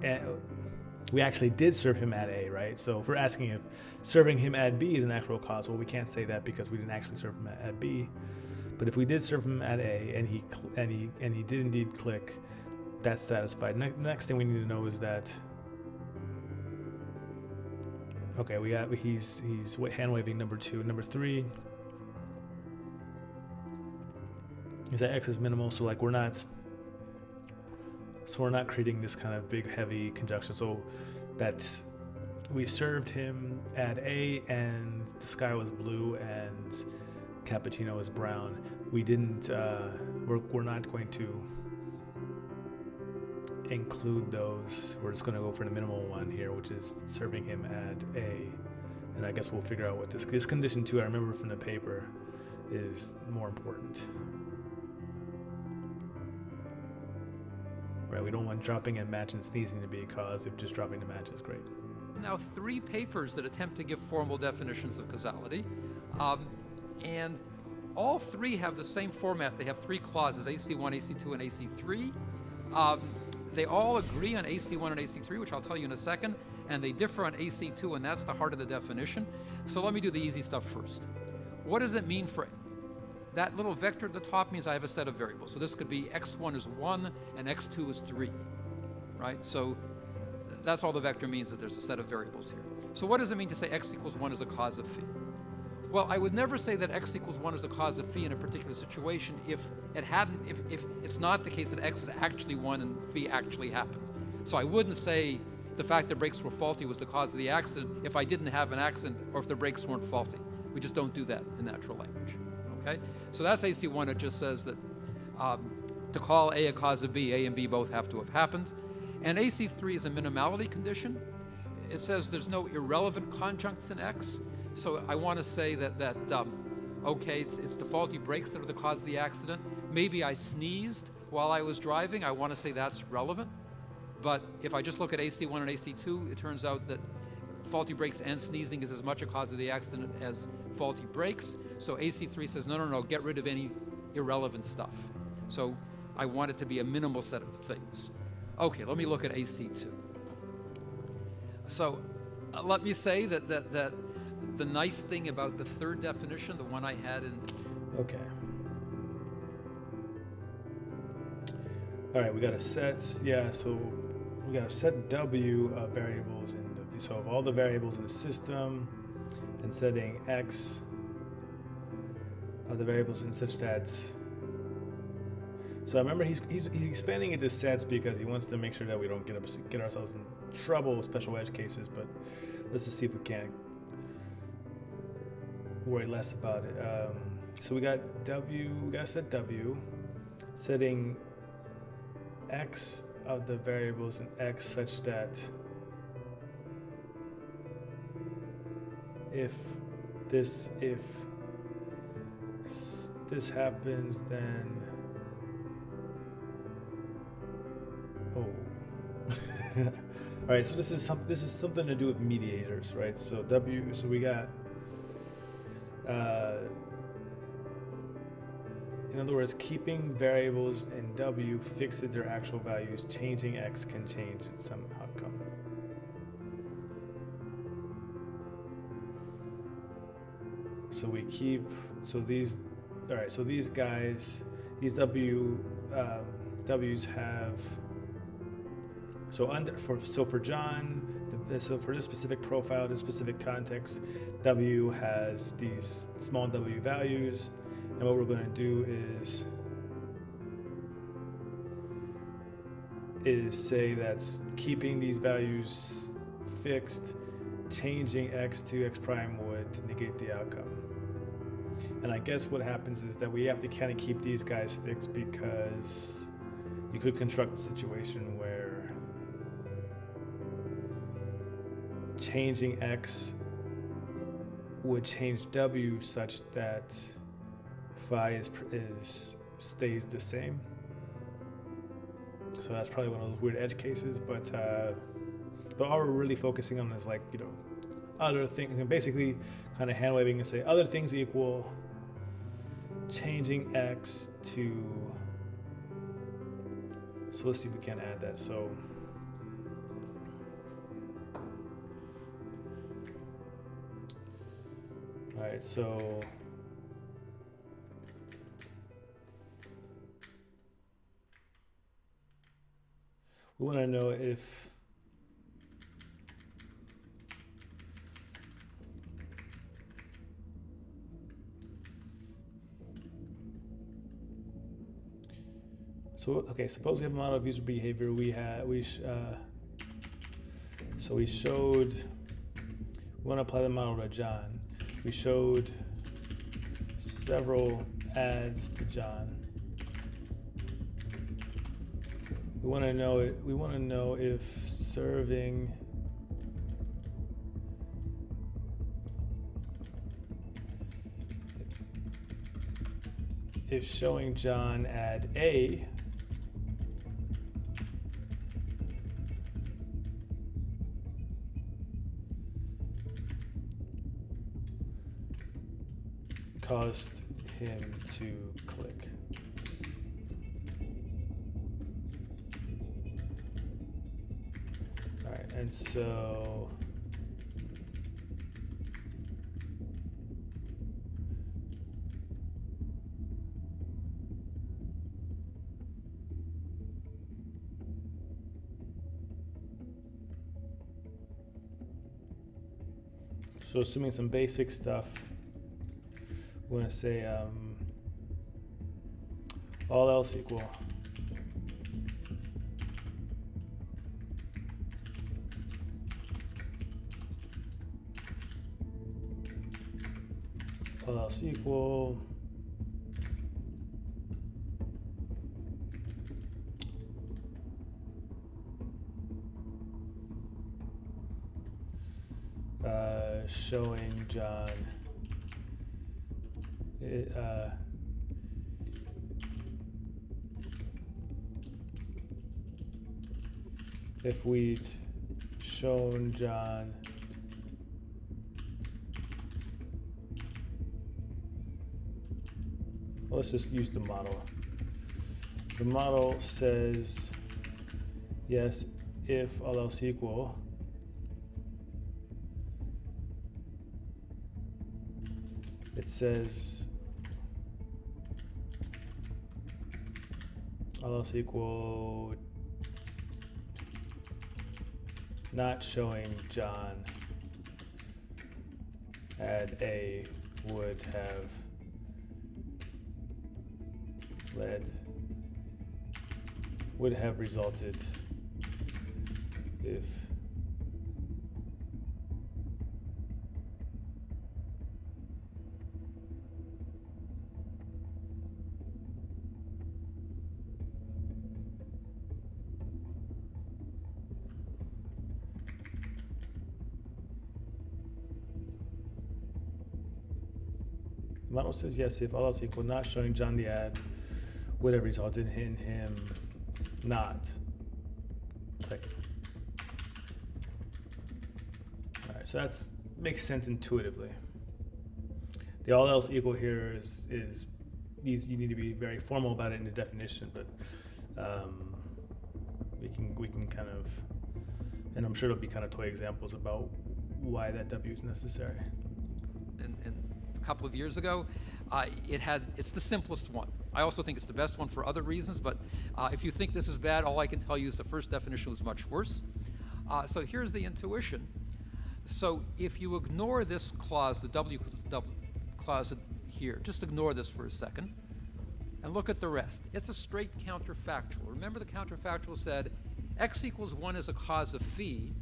And we actually did serve him at A, right? So if we're asking if serving him at B is an actual cause, well, we can't say that because we didn't actually serve him at B. But if we did serve him at A and he did indeed click, that's satisfied. Next thing we need to know is that, okay, he's hand waving number 2. Number 3 is that X is minimal, so like we're not creating this kind of big heavy conjunction. So that we served him at A and the sky was blue and cappuccino was brown. We didn't, we're not going to include those. We're just going to go for the minimal one here, which is serving him at A. And I guess we'll figure out what this condition 2, I remember from the paper, is more important. Right, we don't want dropping a match and sneezing to be a cause if just dropping the match is great. Now 3 papers that attempt to give formal definitions of causality, and all 3 have the same format. They have 3 clauses, AC1, AC2, and AC3. they all agree on AC1 and AC3, which I'll tell you in a second, and they differ on AC2, and that's the heart of the definition. So let me do the easy stuff first. What does it mean for that little vector at the top? Means I have a set of variables. So this could be x1 is 1 and x2 is 3, right? So that's all the vector means, is there's a set of variables here. So what does it mean to say x equals 1 is a cause of phi? Well, I would never say that x equals 1 is a cause of phi in a particular situation if it's not the case that x is actually 1 and phi actually happened. So I wouldn't say the fact that brakes were faulty was the cause of the accident if I didn't have an accident or if the brakes weren't faulty. We just don't do that in natural language, okay? So that's AC1. It just says that to call A a cause of B, A and B both have to have happened. And AC3 is a minimality condition. It says there's no irrelevant conjuncts in X. So I want to say that okay, it's the faulty brakes that are the cause of the accident. Maybe I sneezed while I was driving. I want to say that's relevant. But if I just look at AC1 and AC2, it turns out that faulty brakes and sneezing is as much a cause of the accident as faulty brakes. So AC3 says, no, get rid of any irrelevant stuff. So I want it to be a minimal set of things. Okay, let me look at AC2. So let me say that the nice thing about the third definition, the one I had in... Okay. All right, we got a set, yeah, so we got a set W of variables so of all the variables in the system, and setting X of the variables in such that, so I remember he's expanding it to sets because he wants to make sure that we don't get ourselves in trouble with special edge cases, but let's just see if we can worry less about it. So we got set W, setting X of the variables in X such that if this happens, then all right, so this is something to do with mediators, right? So we got in other words, keeping variables in W fixed at their actual values, changing X can change some outcome. So we keep, these guys, these W's have, for John, so for this specific profile, this specific context, W has these small W values, and what we're going to do is say that's keeping these values fixed, changing X to X prime would negate the outcome. And I guess what happens is that we have to kind of keep these guys fixed because you could construct a situation where changing X would change W such that phi stays the same. So that's probably one of those weird edge cases, but all we're really focusing on is other things, and basically kind of hand waving and say other things equal changing X to, so let's see if we can add that. So all right, so we want to know if suppose we have a model of user behavior. We want to apply the model to John. We showed several ads to John. We want to know if showing John ad A caused him to click. And so assuming some basic stuff, we're going to say all else equal. All else equal. Showing John if we'd shown John let's just use the model. The model says yes if all else equal it says all else equal not showing John add A would have resulted if the model says yes if all else equal not showing John the ad would have resulted in him not clicking. All right, so that makes sense intuitively. The all else equal here is you need to be very formal about it in the definition, but we can kind of, and I'm sure there'll be kind of toy examples about why that W is necessary. And a couple of years ago, it's the simplest one. I also think it's the best one for other reasons, but if you think this is bad, all I can tell you is the first definition was much worse. So here's the intuition. So if you ignore this clause, the W clause here, just ignore this for a second, and look at the rest. It's a straight counterfactual. Remember the counterfactual said x equals 1 is a cause of phi.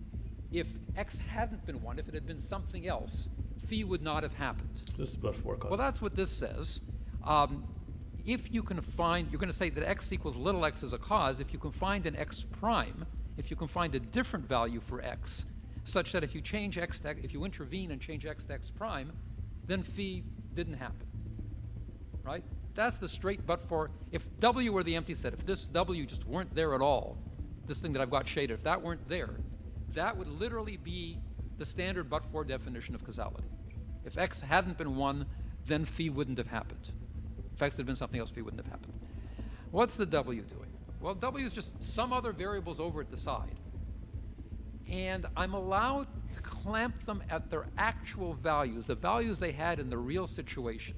If x hadn't been 1, if it had been something else, phi would not have happened. This is but 4 cause. Well, that's what this says. If you can find, you're going to say that x equals little x is a cause, if you can find an x prime, if you can find a different value for x, such that if you change x to, if you intervene and change x to x prime, then phi didn't happen, right? That's the straight but for, if W were the empty set, if this W just weren't there at all, this thing that I've got shaded, if that weren't there, that would literally be the standard but for definition of causality. If x hadn't been 1, then phi wouldn't have happened. If x had been something else, phi wouldn't have happened. What's the W doing? Well, W is just some other variables over at the side. And I'm allowed to clamp them at their actual values, the values they had in the real situation.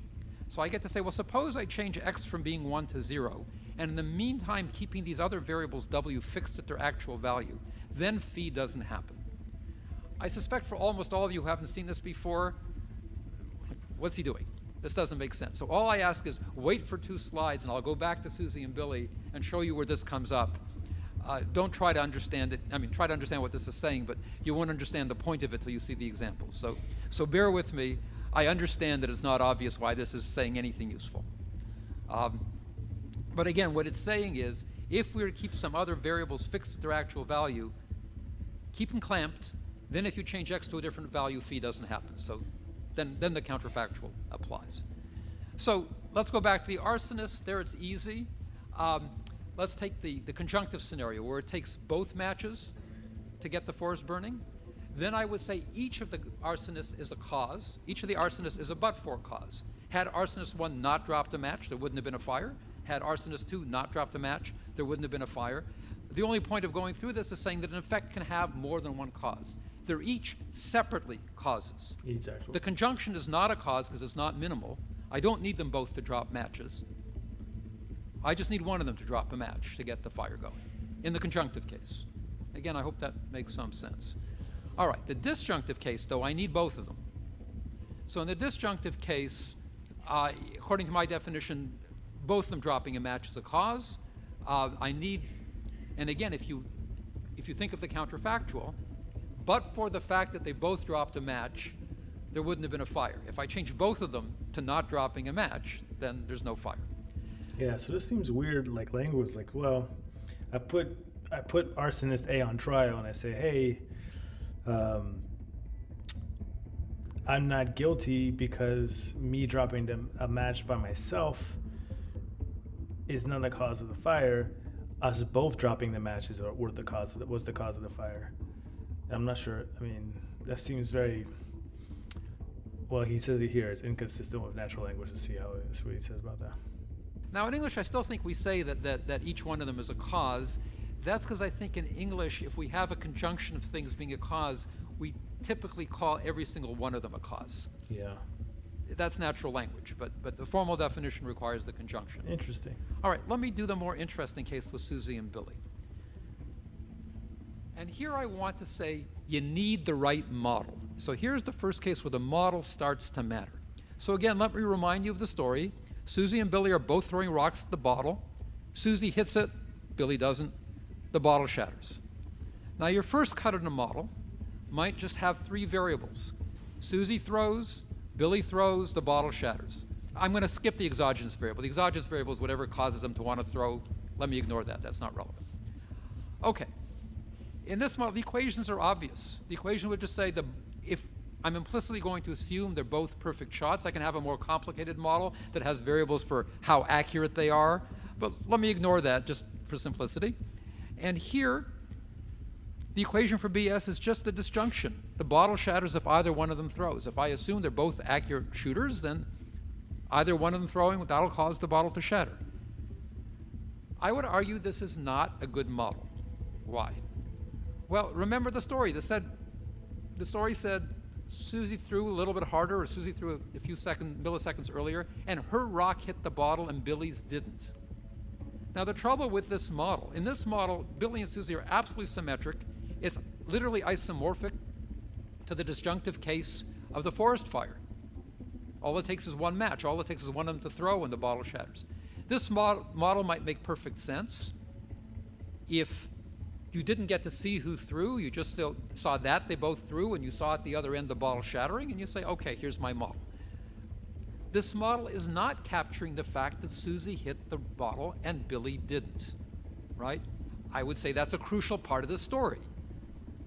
So I get to say, well, suppose I change x from being 1 to 0, and in the meantime, keeping these other variables W fixed at their actual value, then phi doesn't happen. I suspect for almost all of you who haven't seen this before, what's he doing? This doesn't make sense. So all I ask is wait for 2 slides, and I'll go back to Susie and Billy and show you where this comes up. Don't try to understand it. I mean, try to understand what this is saying, but you won't understand the point of it till you see the examples. So bear with me. I understand that it's not obvious why this is saying anything useful. But again, what it's saying is, if we were to keep some other variables fixed at their actual value, keep them clamped, then if you change x to a different value, phi doesn't happen. So then the counterfactual applies. So let's go back to the arsonist. There it's easy. Let's take the conjunctive scenario where it takes both matches to get the forest burning. Then I would say each of the arsonists is a cause. Each of the arsonists is a but-for cause. Had arsonist 1 not dropped a match, there wouldn't have been a fire. Had arsonist 2 not dropped a match, there wouldn't have been a fire. The only point of going through this is saying that an effect can have more than one cause. They're each separately causes. Each actual. The conjunction is not a cause because it's not minimal. I don't need them both to drop matches. I just need one of them to drop a match to get the fire going, in the conjunctive case. Again, I hope that makes some sense. All right, the disjunctive case, though, I need both of them. So in the disjunctive case, according to my definition, both of them dropping a match is a cause. I need, and again, if you think of the counterfactual, but for the fact that they both dropped a match, there wouldn't have been a fire. If I change both of them to not dropping a match, then there's no fire. Yeah, so this seems weird, like language, like, well, I put arsonist A on trial and I say, hey, I'm not guilty because me dropping a match by myself is not the cause of the fire. Us both dropping the matches was the cause of the fire. I'm not sure. I mean, that seems very. Well, he says it here. It's inconsistent with natural language. To see what he says about that. Now, in English, I still think we say that each one of them is a cause. That's because I think in English, if we have a conjunction of things being a cause, we typically call every single one of them a cause. Yeah. That's natural language, but the formal definition requires the conjunction. Interesting. All right, let me do the more interesting case with Susie and Billy. And here I want to say you need the right model. So here's the first case where the model starts to matter. So again, let me remind you of the story. Susie and Billy are both throwing rocks at the bottle. Susie hits it, Billy doesn't. The bottle shatters. Now your first cut in a model might just have three variables. Susie throws, Billy throws, the bottle shatters. I'm going to skip the exogenous variable. The exogenous variable is whatever causes them to want to throw. Let me ignore that. That's not relevant. Okay. In this model, the equations are obvious. The equation would just say if I'm implicitly going to assume they're both perfect shots, I can have a more complicated model that has variables for how accurate they are. But let me ignore that just for simplicity. And here, the equation for BS is just the disjunction. The bottle shatters if either one of them throws. If I assume they're both accurate shooters, then either one of them throwing, that'll cause the bottle to shatter. I would argue this is not a good model. Why? Well, remember the story. The story said Susie threw a little bit harder, or Susie threw a few milliseconds earlier, and her rock hit the bottle and Billy's didn't. Now the trouble with this model, in this model, Billy and Susie are absolutely symmetric. It's literally isomorphic to the disjunctive case of the forest fire. All it takes is one match. All it takes is one of them to throw and the bottle shatters. This model might make perfect sense if you didn't get to see who threw. You just saw that they both threw, and you saw at the other end the bottle shattering, and you say, okay, here's my model. This model is not capturing the fact that Susie hit the bottle and Billy didn't, right? I would say that's a crucial part of the story.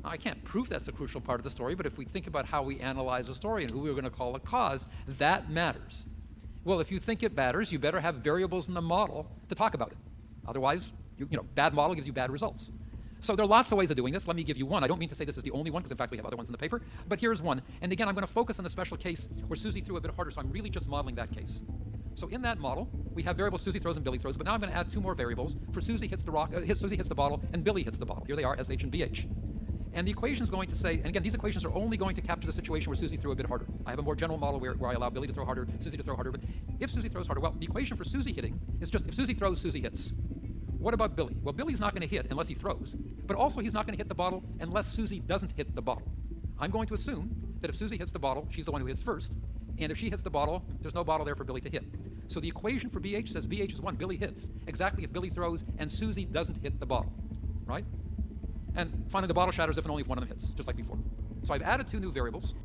I can't prove that's a crucial part of the story, but if we think about how we analyze a story and who we're going to call a cause, that matters. Well, if you think it matters, you better have variables in the model to talk about it. Otherwise, bad model gives you bad results. So there are lots of ways of doing this. Let me give you one. I don't mean to say this is the only one, because in fact we have other ones in the paper, but here's one. And again, I'm going to focus on the special case where Susie threw a bit harder, so I'm really just modeling that case. So in that model, we have variables Susie throws and Billy throws, but now I'm going to add two more variables. For Susie hits the rock, Susie hits the bottle, and Billy hits the bottle. Here they are, SH and BH. And the equation is going to say, and again, these equations are only going to capture the situation where Susie threw a bit harder. I have a more general model where I allow Billy to throw harder, Susie to throw harder, but if Susie throws harder, well, the equation for Susie hitting is just if Susie throws, Susie hits. What about Billy? Well, Billy's not going to hit unless he throws, but also he's not going to hit the bottle unless Susie doesn't hit the bottle. I'm going to assume that if Susie hits the bottle, she's the one who hits first, and if she hits the bottle, there's no bottle there for Billy to hit. So the equation for BH says BH is 1, Billy hits, exactly if Billy throws and Susie doesn't hit the bottle, right? And finally, the bottle shatters if and only if one of them hits, just like before. So I've added two new variables.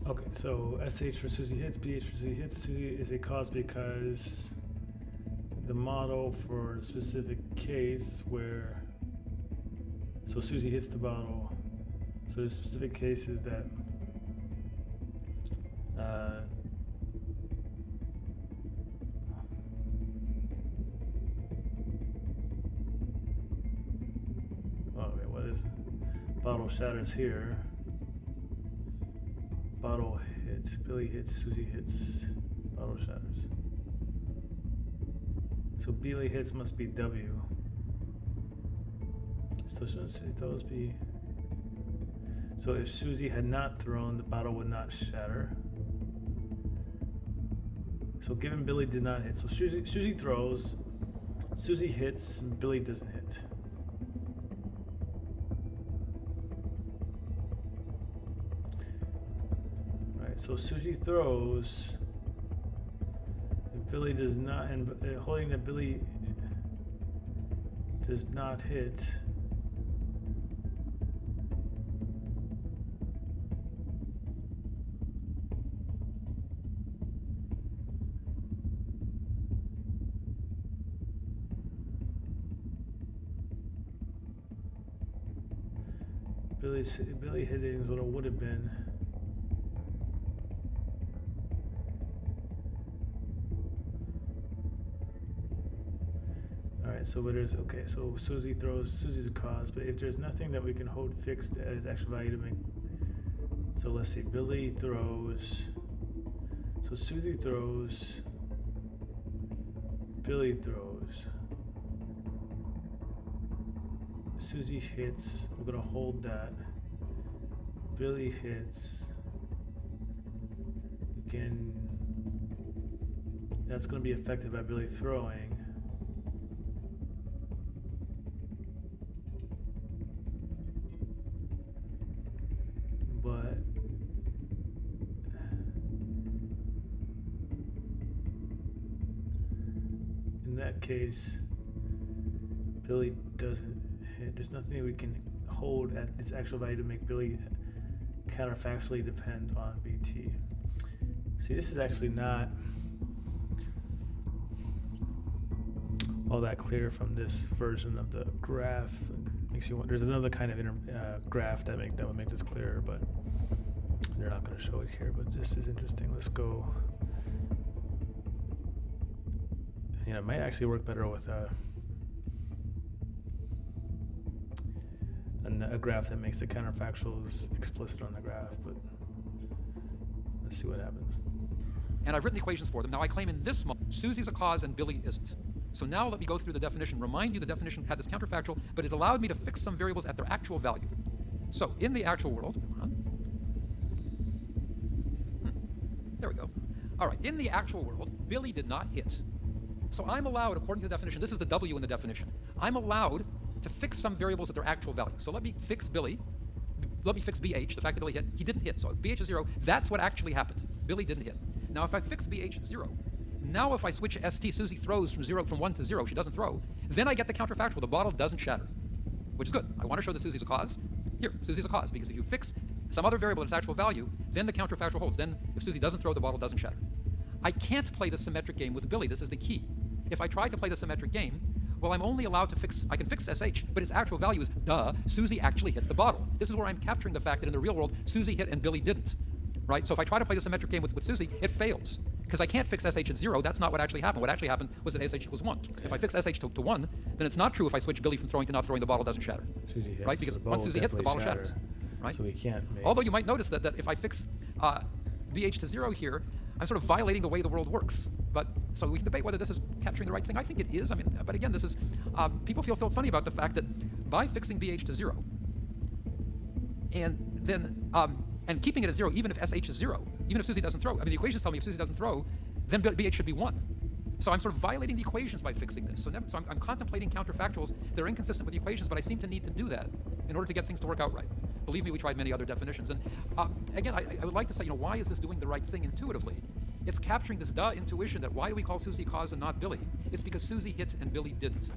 Okay, so SH for Susie hits, BH for Susie hits. Susie is a cause because the model for the specific case where, so Susie hits the bottle. So the specific case is that bottle shatters here. Bottle hits, Billy hits, Susie hits, bottle shatters. So Billy hits must be W. So should those be? So if Susie had not thrown, the bottle would not shatter. So given Billy did not hit, so Susie throws, Susie hits, and Billy doesn't hit. Right. So Susie throws. Billy does not, and holding that Billy does not hit. Billy hitting is what it would have been. Alright, so what is, okay, so Susie throws, Susie's a cause, but if there's nothing that we can hold fixed as actual value to make, so let's see, Billy throws, so Susie throws, Billy throws, Susie hits, we're gonna hold that, Billy hits, again, that's gonna be affected by Billy throwing. But in that case, Billy doesn't hit. There's nothing we can hold at its actual value to make Billy counterfactually depend on BT. See, this is actually not all that clear from this version of the graph. Makes you wonder. There's another kind of graph that would make this clearer, but they're not going to show it here. But this is interesting. Let's go. You know, it might actually work better with a graph that makes the counterfactuals explicit on the graph. But let's see what happens. And I've written the equations for them. Now I claim in this moment, Susie's a cause and Billy isn't. So now let me go through the definition, remind you the definition had this counterfactual, but it allowed me to fix some variables at their actual value. So in the actual world, there we go. All right, in the actual world, Billy did not hit. So I'm allowed, according to the definition, this is the W in the definition, I'm allowed to fix some variables at their actual value. So let me fix Billy, let me fix BH, the fact that Billy hit, he didn't hit. So BH is 0, that's what actually happened. Billy didn't hit. Now if I fix BH at 0, now if I switch ST, Susie throws from 1 to 0, she doesn't throw, then I get the counterfactual, the bottle doesn't shatter, which is good. I want to show that Susie's a cause. Here, Susie's a cause, because if you fix some other variable at its actual value, then the counterfactual holds. Then if Susie doesn't throw, the bottle doesn't shatter. I can't play the symmetric game with Billy. This is the key. If I try to play the symmetric game, well, I'm only allowed to fix, I can fix SH, but its actual value is, duh, Susie actually hit the bottle. This is where I'm capturing the fact that in the real world, Susie hit and Billy didn't, right? So if I try to play the symmetric game with Susie, it fails. Because I can't fix SH at 0, that's not what actually happened. What actually happened was that SH equals 1. Okay. If I fix SH to 1, then it's not true if I switch Billy from throwing to not throwing, the bottle doesn't shatter. Susie hits, right? Because so once Susie hits, the bottle shatters. Right? So we can't make... Although you might notice that if I fix BH to 0 here, I'm sort of violating the way the world works. But so we can debate whether this is capturing the right thing. I think it is. I mean, but again, this is people feel funny about the fact that by fixing BH to 0 and then and keeping it at 0, even if SH is 0, even if Susie doesn't throw. I mean, the equations tell me if Susie doesn't throw, then BH should be 1. So I'm sort of violating the equations by fixing this. So I'm contemplating counterfactuals that are inconsistent with the equations, but I seem to need to do that in order to get things to work out right. Believe me, we tried many other definitions. And again, I would like to say, why is this doing the right thing intuitively? It's capturing this intuition that why do we call Susie cause and not Billy? It's because Susie hit and Billy didn't.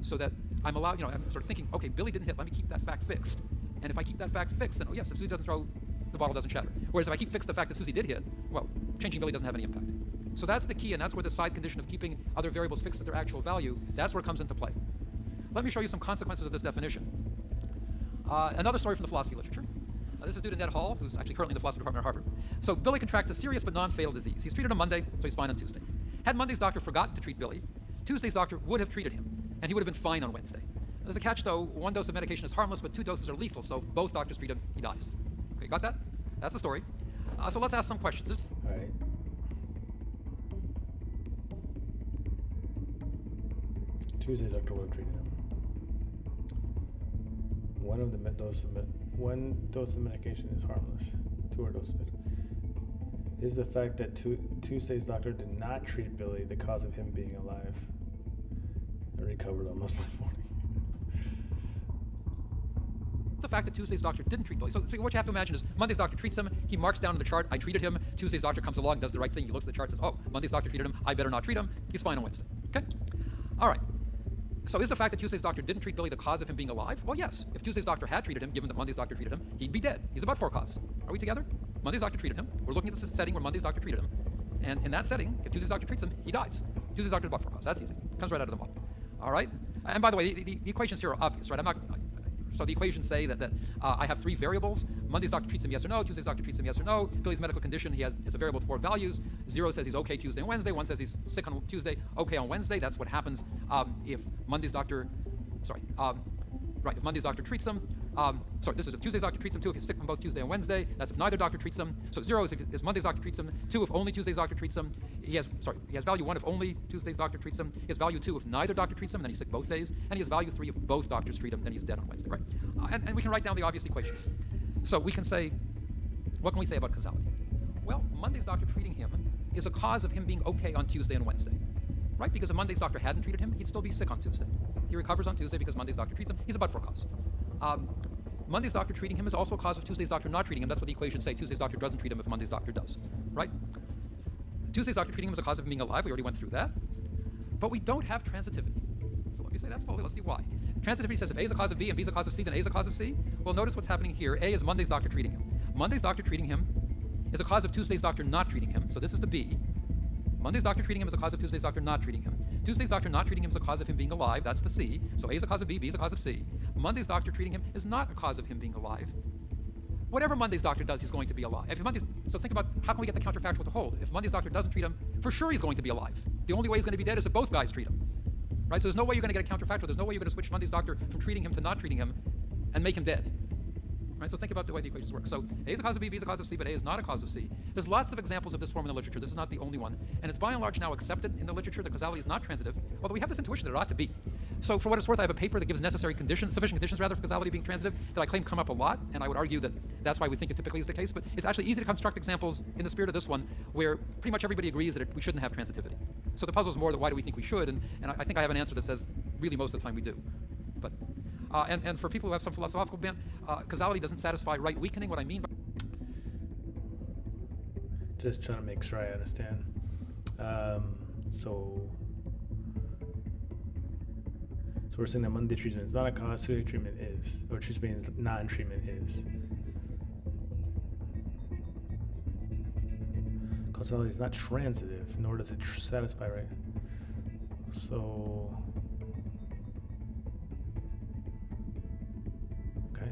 So that I'm allowed, I'm sort of thinking, okay, Billy didn't hit, let me keep that fact fixed. And if I keep that fact fixed, then, oh yes, if Susie doesn't throw, the bottle doesn't shatter. Whereas if I keep fixed the fact that Susie did hit, well, changing Billy doesn't have any impact. So that's the key, and that's where the side condition of keeping other variables fixed at their actual value, that's where it comes into play. Let me show you some consequences of this definition. Another story from the philosophy literature. This is due to Ned Hall, who's actually currently in the philosophy department at Harvard. So Billy contracts a serious but non-fatal disease. He's treated on Monday, so he's fine on Tuesday. Had Monday's doctor forgotten to treat Billy, Tuesday's doctor would have treated him, and he would have been fine on Wednesday. There's a catch, though. 1 dose of medication is harmless, but 2 doses are lethal, so if both doctors treat him, he dies. Okay, got that? That's the story. So let's ask some questions. All right. Tuesday's doctor would have treated him. One dose of medication is harmless. 2 hour dose of it. Is the fact that Tuesday's doctor did not treat Billy the cause of him being alive and recovered on Muslim morning? The fact that Tuesday's doctor didn't treat Billy. So what you have to imagine is Monday's doctor treats him. He marks down on the chart, I treated him. Tuesday's doctor comes along, does the right thing. He looks at the chart, says, oh, Monday's doctor treated him. I better not treat him. He's fine on Wednesday. Okay? All right. So is the fact that Tuesday's doctor didn't treat Billy the cause of him being alive? Well, yes. If Tuesday's doctor had treated him, given that Monday's doctor treated him, he'd be dead. He's a but-for cause. Are we together? Monday's doctor treated him. We're looking at the setting where Monday's doctor treated him. And in that setting, if Tuesday's doctor treats him, he dies. Tuesday's doctor is a but-for cause. That's easy. Comes right out of the model. All right? And by the way, the equations here are obvious, right? So the equations say that I have 3 variables. Monday's doctor treats him yes or no. Tuesday's doctor treats him yes or no. Billy's medical condition, it's a variable with 4 values. 0 says he's okay Tuesday and Wednesday. 1 says he's sick on Tuesday, okay on Wednesday. That's what happens if Monday's doctor, if Monday's doctor treats him. This is if Tuesday's doctor treats him. 2 if he's sick on both Tuesday and Wednesday. That's if neither doctor treats him. So 0 is if Monday's doctor treats him. 2 if only Tuesday's doctor treats him. He has value 1 if only Tuesday's doctor treats him. He has value 2 if neither doctor treats him, then he's sick both days. And he has value 3 if both doctors treat him, then he's dead on Wednesday, right? And we can write down the obvious equations. So we can say, what can we say about causality? Well, Monday's doctor treating him is a cause of him being okay on Tuesday and Wednesday, right? Because if Monday's doctor hadn't treated him, he'd still be sick on Tuesday. He recovers on Tuesday because Monday's doctor treats him. He's a but-for cause. Monday's doctor treating him is also a cause of Tuesday's doctor not treating him. That's what the equations say. Tuesday's doctor doesn't treat him if Monday's doctor does, right? Tuesday's doctor treating him is a cause of him being alive. We already went through that. But we don't have transitivity. So let me say that slowly. Let's see why. Transitivity says if A is a cause of B and B is a cause of C, then A is a cause of C. Well, notice what's happening here. A is Monday's doctor treating him. Monday's doctor treating him is a cause of Tuesday's doctor not treating him. So this is the B. Monday's doctor treating him is a cause of Tuesday's doctor not treating him. Tuesday's doctor not treating him is a cause of him being alive. That's the C. So A is a cause of B, B is a cause of C. Monday's doctor treating him is not a cause of him being alive. Whatever Monday's doctor does, he's going to be alive. So think about how can we get the counterfactual to hold? If Monday's doctor doesn't treat him, for sure he's going to be alive. The only way he's going to be dead is if both guys treat him. Right? So there's no way you're going to get a counterfactual. There's no way you're going to switch Monday's doctor from treating him to not treating him and make him dead. Right? So think about the way the equations work. So A is a cause of B, B is a cause of C, but A is not a cause of C. There's lots of examples of this form in the literature. This is not the only one. And it's by and large now accepted in the literature that causality is not transitive, although we have this intuition that it ought to be. So for what it's worth, I have a paper that gives sufficient conditions for causality being transitive that I claim come up a lot, and I would argue that that's why we think it typically is the case. But it's actually easy to construct examples in the spirit of this one where pretty much everybody agrees that we shouldn't have transitivity. So the puzzle is more that why do we think we should, and I think I have an answer that says really most of the time we do. But and for people who have some philosophical bent, causality doesn't satisfy right weakening. What I mean by just trying to make sure I understand. So we're saying that Monday treatment is not a cause, Tuesday treatment is, or Tuesday non-treatment is. Causality is not transitive, nor does it satisfy right. So, okay.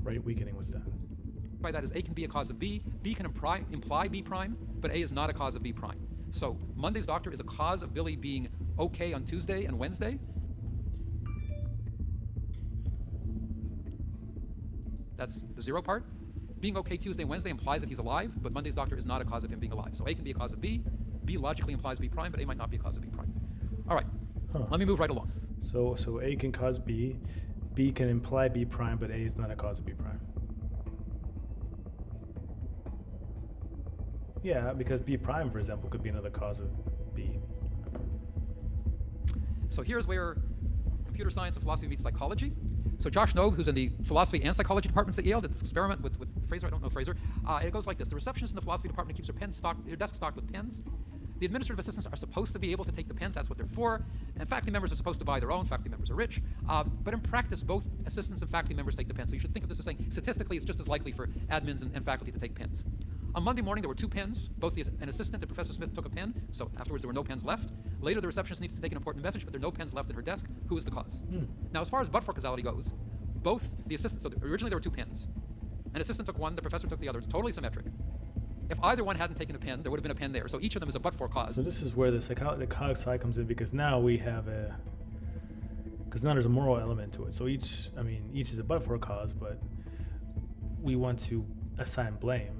Right weakening, what's that? By that is A can be a cause of B, B can imply B prime, but A is not a cause of B prime. So Monday's doctor is a cause of Billy being okay on Tuesday and Wednesday. That's the 0 part. Being okay Tuesday and Wednesday implies that he's alive, but Monday's doctor is not a cause of him being alive. So A can be a cause of B, B logically implies B prime, but A might not be a cause of B prime. All right, let me move right along. So A can cause B, B can imply B prime, but A is not a cause of B prime. Yeah, because B prime, for example, could be another cause of B. So here's where computer science and philosophy meets psychology. So Josh Knobe, who's in the philosophy and psychology departments at Yale, did this experiment with Fraser. I don't know Fraser. It goes like this. The receptionist in the philosophy department keeps her desk stocked with pens. The administrative assistants are supposed to be able to take the pens. That's what they're for. And faculty members are supposed to buy their own. Faculty members are rich. But in practice, both assistants and faculty members take the pens. So you should think of this as saying, statistically, it's just as likely for admins and faculty to take pens. On Monday morning, there were 2 pens. Both an assistant and Professor Smith took a pen. So afterwards, there were no pens left. Later, the receptionist needs to take an important message, but there are no pens left in her desk. Who is the cause? Now, as far as but-for causality goes, both the assistants, so originally there were 2 pens. An assistant took one, the professor took the other. It's totally symmetric. If either one hadn't taken a pen, there would have been a pen there. So each of them is a but-for cause. So this is where the cog side comes in, because now we have because now there's a moral element to it. So each is a but-for cause, but we want to assign blame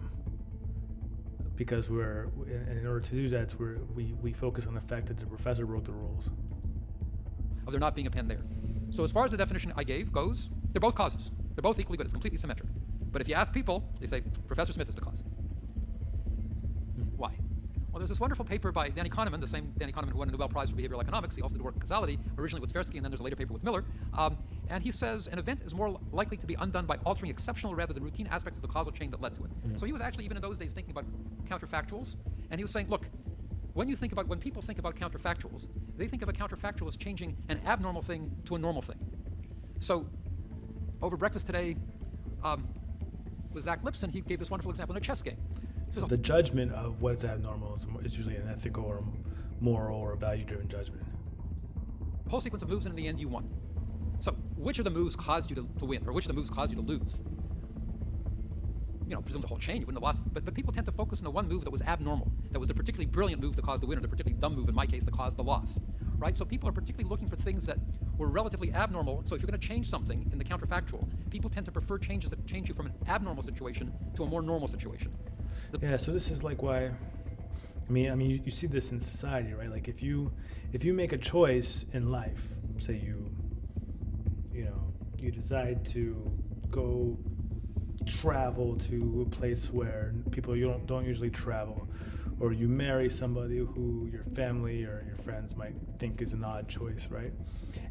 because in order to do that, we focus on the fact that the professor wrote the rules. Of there not being a pen there. So as far as the definition I gave goes, they're both causes. They're both equally good. It's completely symmetric. But if you ask people, they say, Professor Smith is the cause. Why? Well, there's this wonderful paper by Danny Kahneman, the same Danny Kahneman who won a Nobel Prize for behavioral economics. He also did work in Causality, originally with Tversky, and then there's a later paper with Miller. And he says an event is more likely to be undone by altering exceptional rather than routine aspects of the causal chain that led to it. So he was actually, even in those days, thinking about counterfactuals. And he was saying, look, when people think about counterfactuals, they think of a counterfactual as changing an abnormal thing to a normal thing. So over breakfast today, with Zach Lipson, he gave this wonderful example in a chess game. So the judgment of what's abnormal is usually an ethical or moral or value-driven judgment. Whole sequence of moves, and in the end, you won. So which of the moves caused you to win, or which of the moves caused you to lose? Presume the whole chain, you wouldn't have lost. But people tend to focus on the one move that was abnormal, that was the particularly brilliant move that caused the win, or the particularly dumb move, in my case, that caused the loss. Right? So people are particularly looking for things that were relatively abnormal. So if you're going to change something in the counterfactual, people tend to prefer changes that change you from an abnormal situation to a more normal situation. Yeah, so this is like why, you see this in society, right? Like if you make a choice in life, say you decide to go travel to a place where people you don't usually travel, or you marry somebody who your family or your friends might think is an odd choice, right?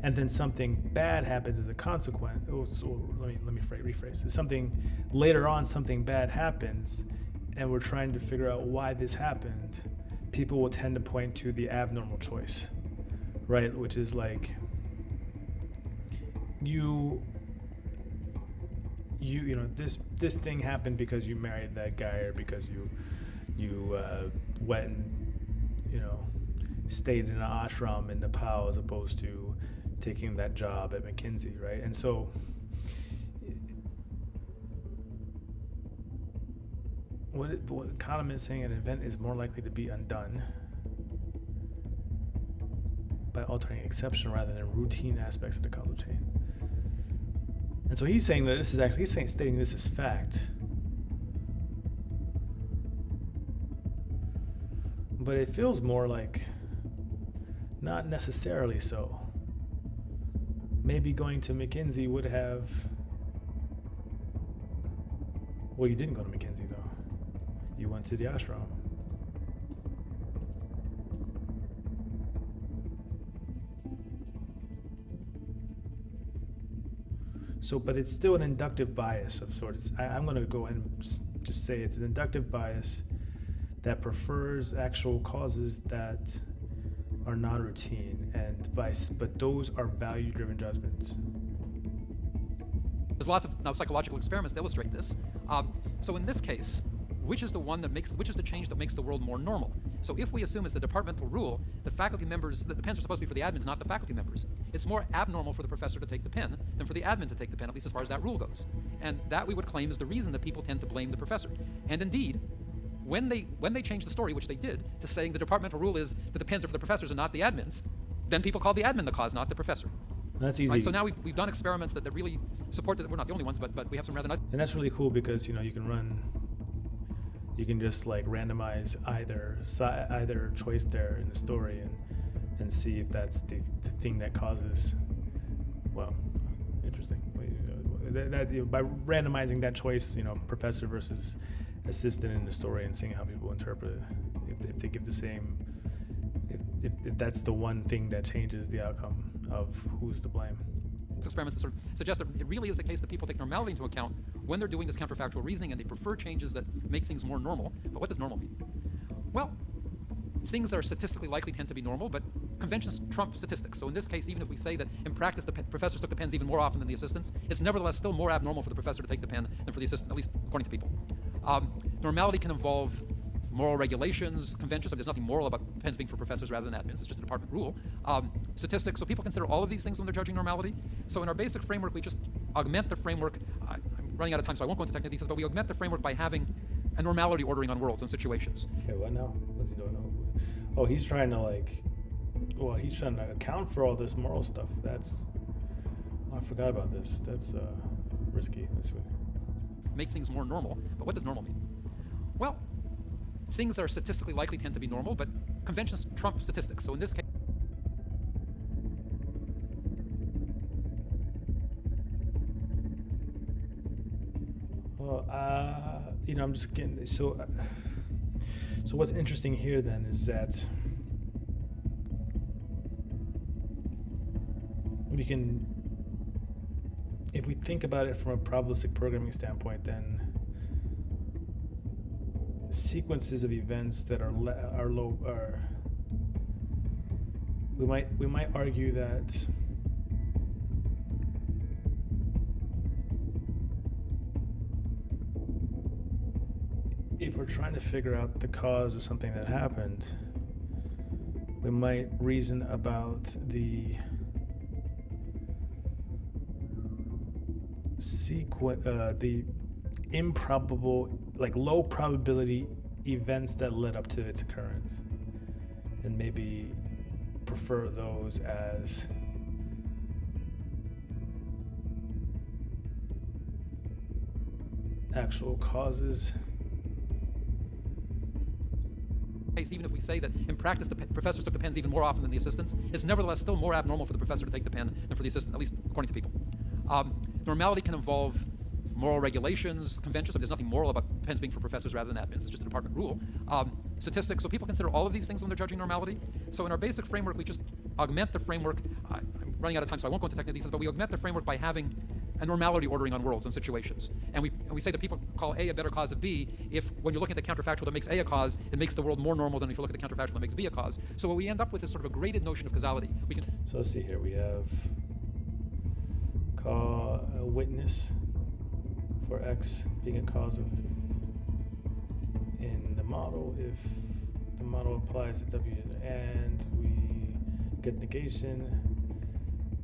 And then something bad happens as a consequence. Let me rephrase. Something bad happens, and we're trying to figure out why this happened. People will tend to point to the abnormal choice, right? Which is like this thing happened because you married that guy, or because you went and stayed in an ashram in Nepal as opposed to taking that job at McKinsey, right? And so what Kahneman is saying, an event is more likely to be undone by altering exception rather than routine aspects of the causal chain. And so he's saying that this is actually, stating this as fact. But it feels more like not necessarily so. Maybe going to McKinsey would have... Well, you didn't go to McKinsey, though. You went to the ashram. So, but it's still an inductive bias of sorts. I'm going to go ahead and just say it's an inductive bias that prefers actual causes that are non-routine but those are value-driven judgments. There's lots of psychological experiments to illustrate this. So in this case, which is the change that makes the world more normal? So if we assume as the departmental rule, the faculty members, the pens are supposed to be for the admins, not the faculty members. It's more abnormal for the professor to take the pen than for the admin to take the pen, at least as far as that rule goes. And that we would claim is the reason that people tend to blame the professor. And indeed, when they changed the story, which they did, to saying the departmental rule is that the pens are for the professors and not the admins, then people called the admin the cause, not the professor. That's easy. Right? So now we've done experiments that really support that. We're not the only ones, but we have some rather nice. And that's really cool because you can just like randomize either choice there in the story and see if that's the thing that causes. Well, interesting. By randomizing that choice, professor versus assistant in the story, and seeing how people interpret it, if they give the same, if that's the one thing that changes the outcome of who's to blame. Experiments that sort of suggest that it really is the case that people take normality into account when they're doing this counterfactual reasoning, and they prefer changes that make things more normal. But what does normal mean? Well, things that are statistically likely tend to be normal, but conventions trump statistics. So in this case, even if we say that in practice the professors took the pens even more often than the assistants, it's nevertheless still more abnormal for the professor to take the pen than for the assistant, at least according to people. Normality can involve moral regulations, conventions. There's nothing moral about pens being for professors rather than admins. It's just a department rule. Statistics. So people consider all of these things when they're judging normality. So in our basic framework, we just augment the framework. I'm running out of time, so I won't go into technical details, but we augment the framework by having a normality ordering on worlds and situations. Okay, what now? What's he doing? Oh, he's trying to account for all this moral stuff. I forgot about this. That's risky. That's make things more normal. But what does normal mean? Well, things that are statistically likely tend to be normal, but conventions trump statistics. So in this case, well, I'm just getting so. So what's interesting here then is that we can, if we think about it from a probabilistic programming standpoint, then sequences of events that are we might argue that if we're trying to figure out the cause of something that happened, we might reason about the the improbable, like low probability events that led up to its occurrence, and maybe prefer those as actual causes. even if we say that in practice the professors took the pens even more often than the assistants, it's nevertheless still more abnormal for the professor to take the pen than for the assistant, at least according to people. Normality can involve moral regulations, conventions. So there's nothing moral about pens being for professors rather than admins. It's just a department rule. Statistics. So people consider all of these things when they're judging normality. So in our basic framework, we just augment the framework. I'm running out of time, so I won't go into technical details, but we augment the framework by having a normality ordering on worlds and situations. And we say that people call A a better cause of B if, when you're looking at the counterfactual that makes A a cause, it makes the world more normal than if you look at the counterfactual that makes B a cause. So what we end up with is sort of a graded notion of causality. So let's see here. We have a witness for X being a cause of in the model if the model applies to W, and we get negation.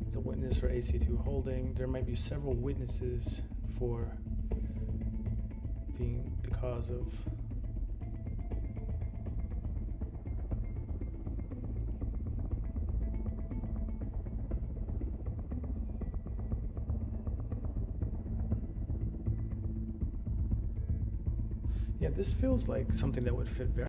It's a witness for AC2 holding. There might be several witnesses for being the cause of this feels like something that would fit very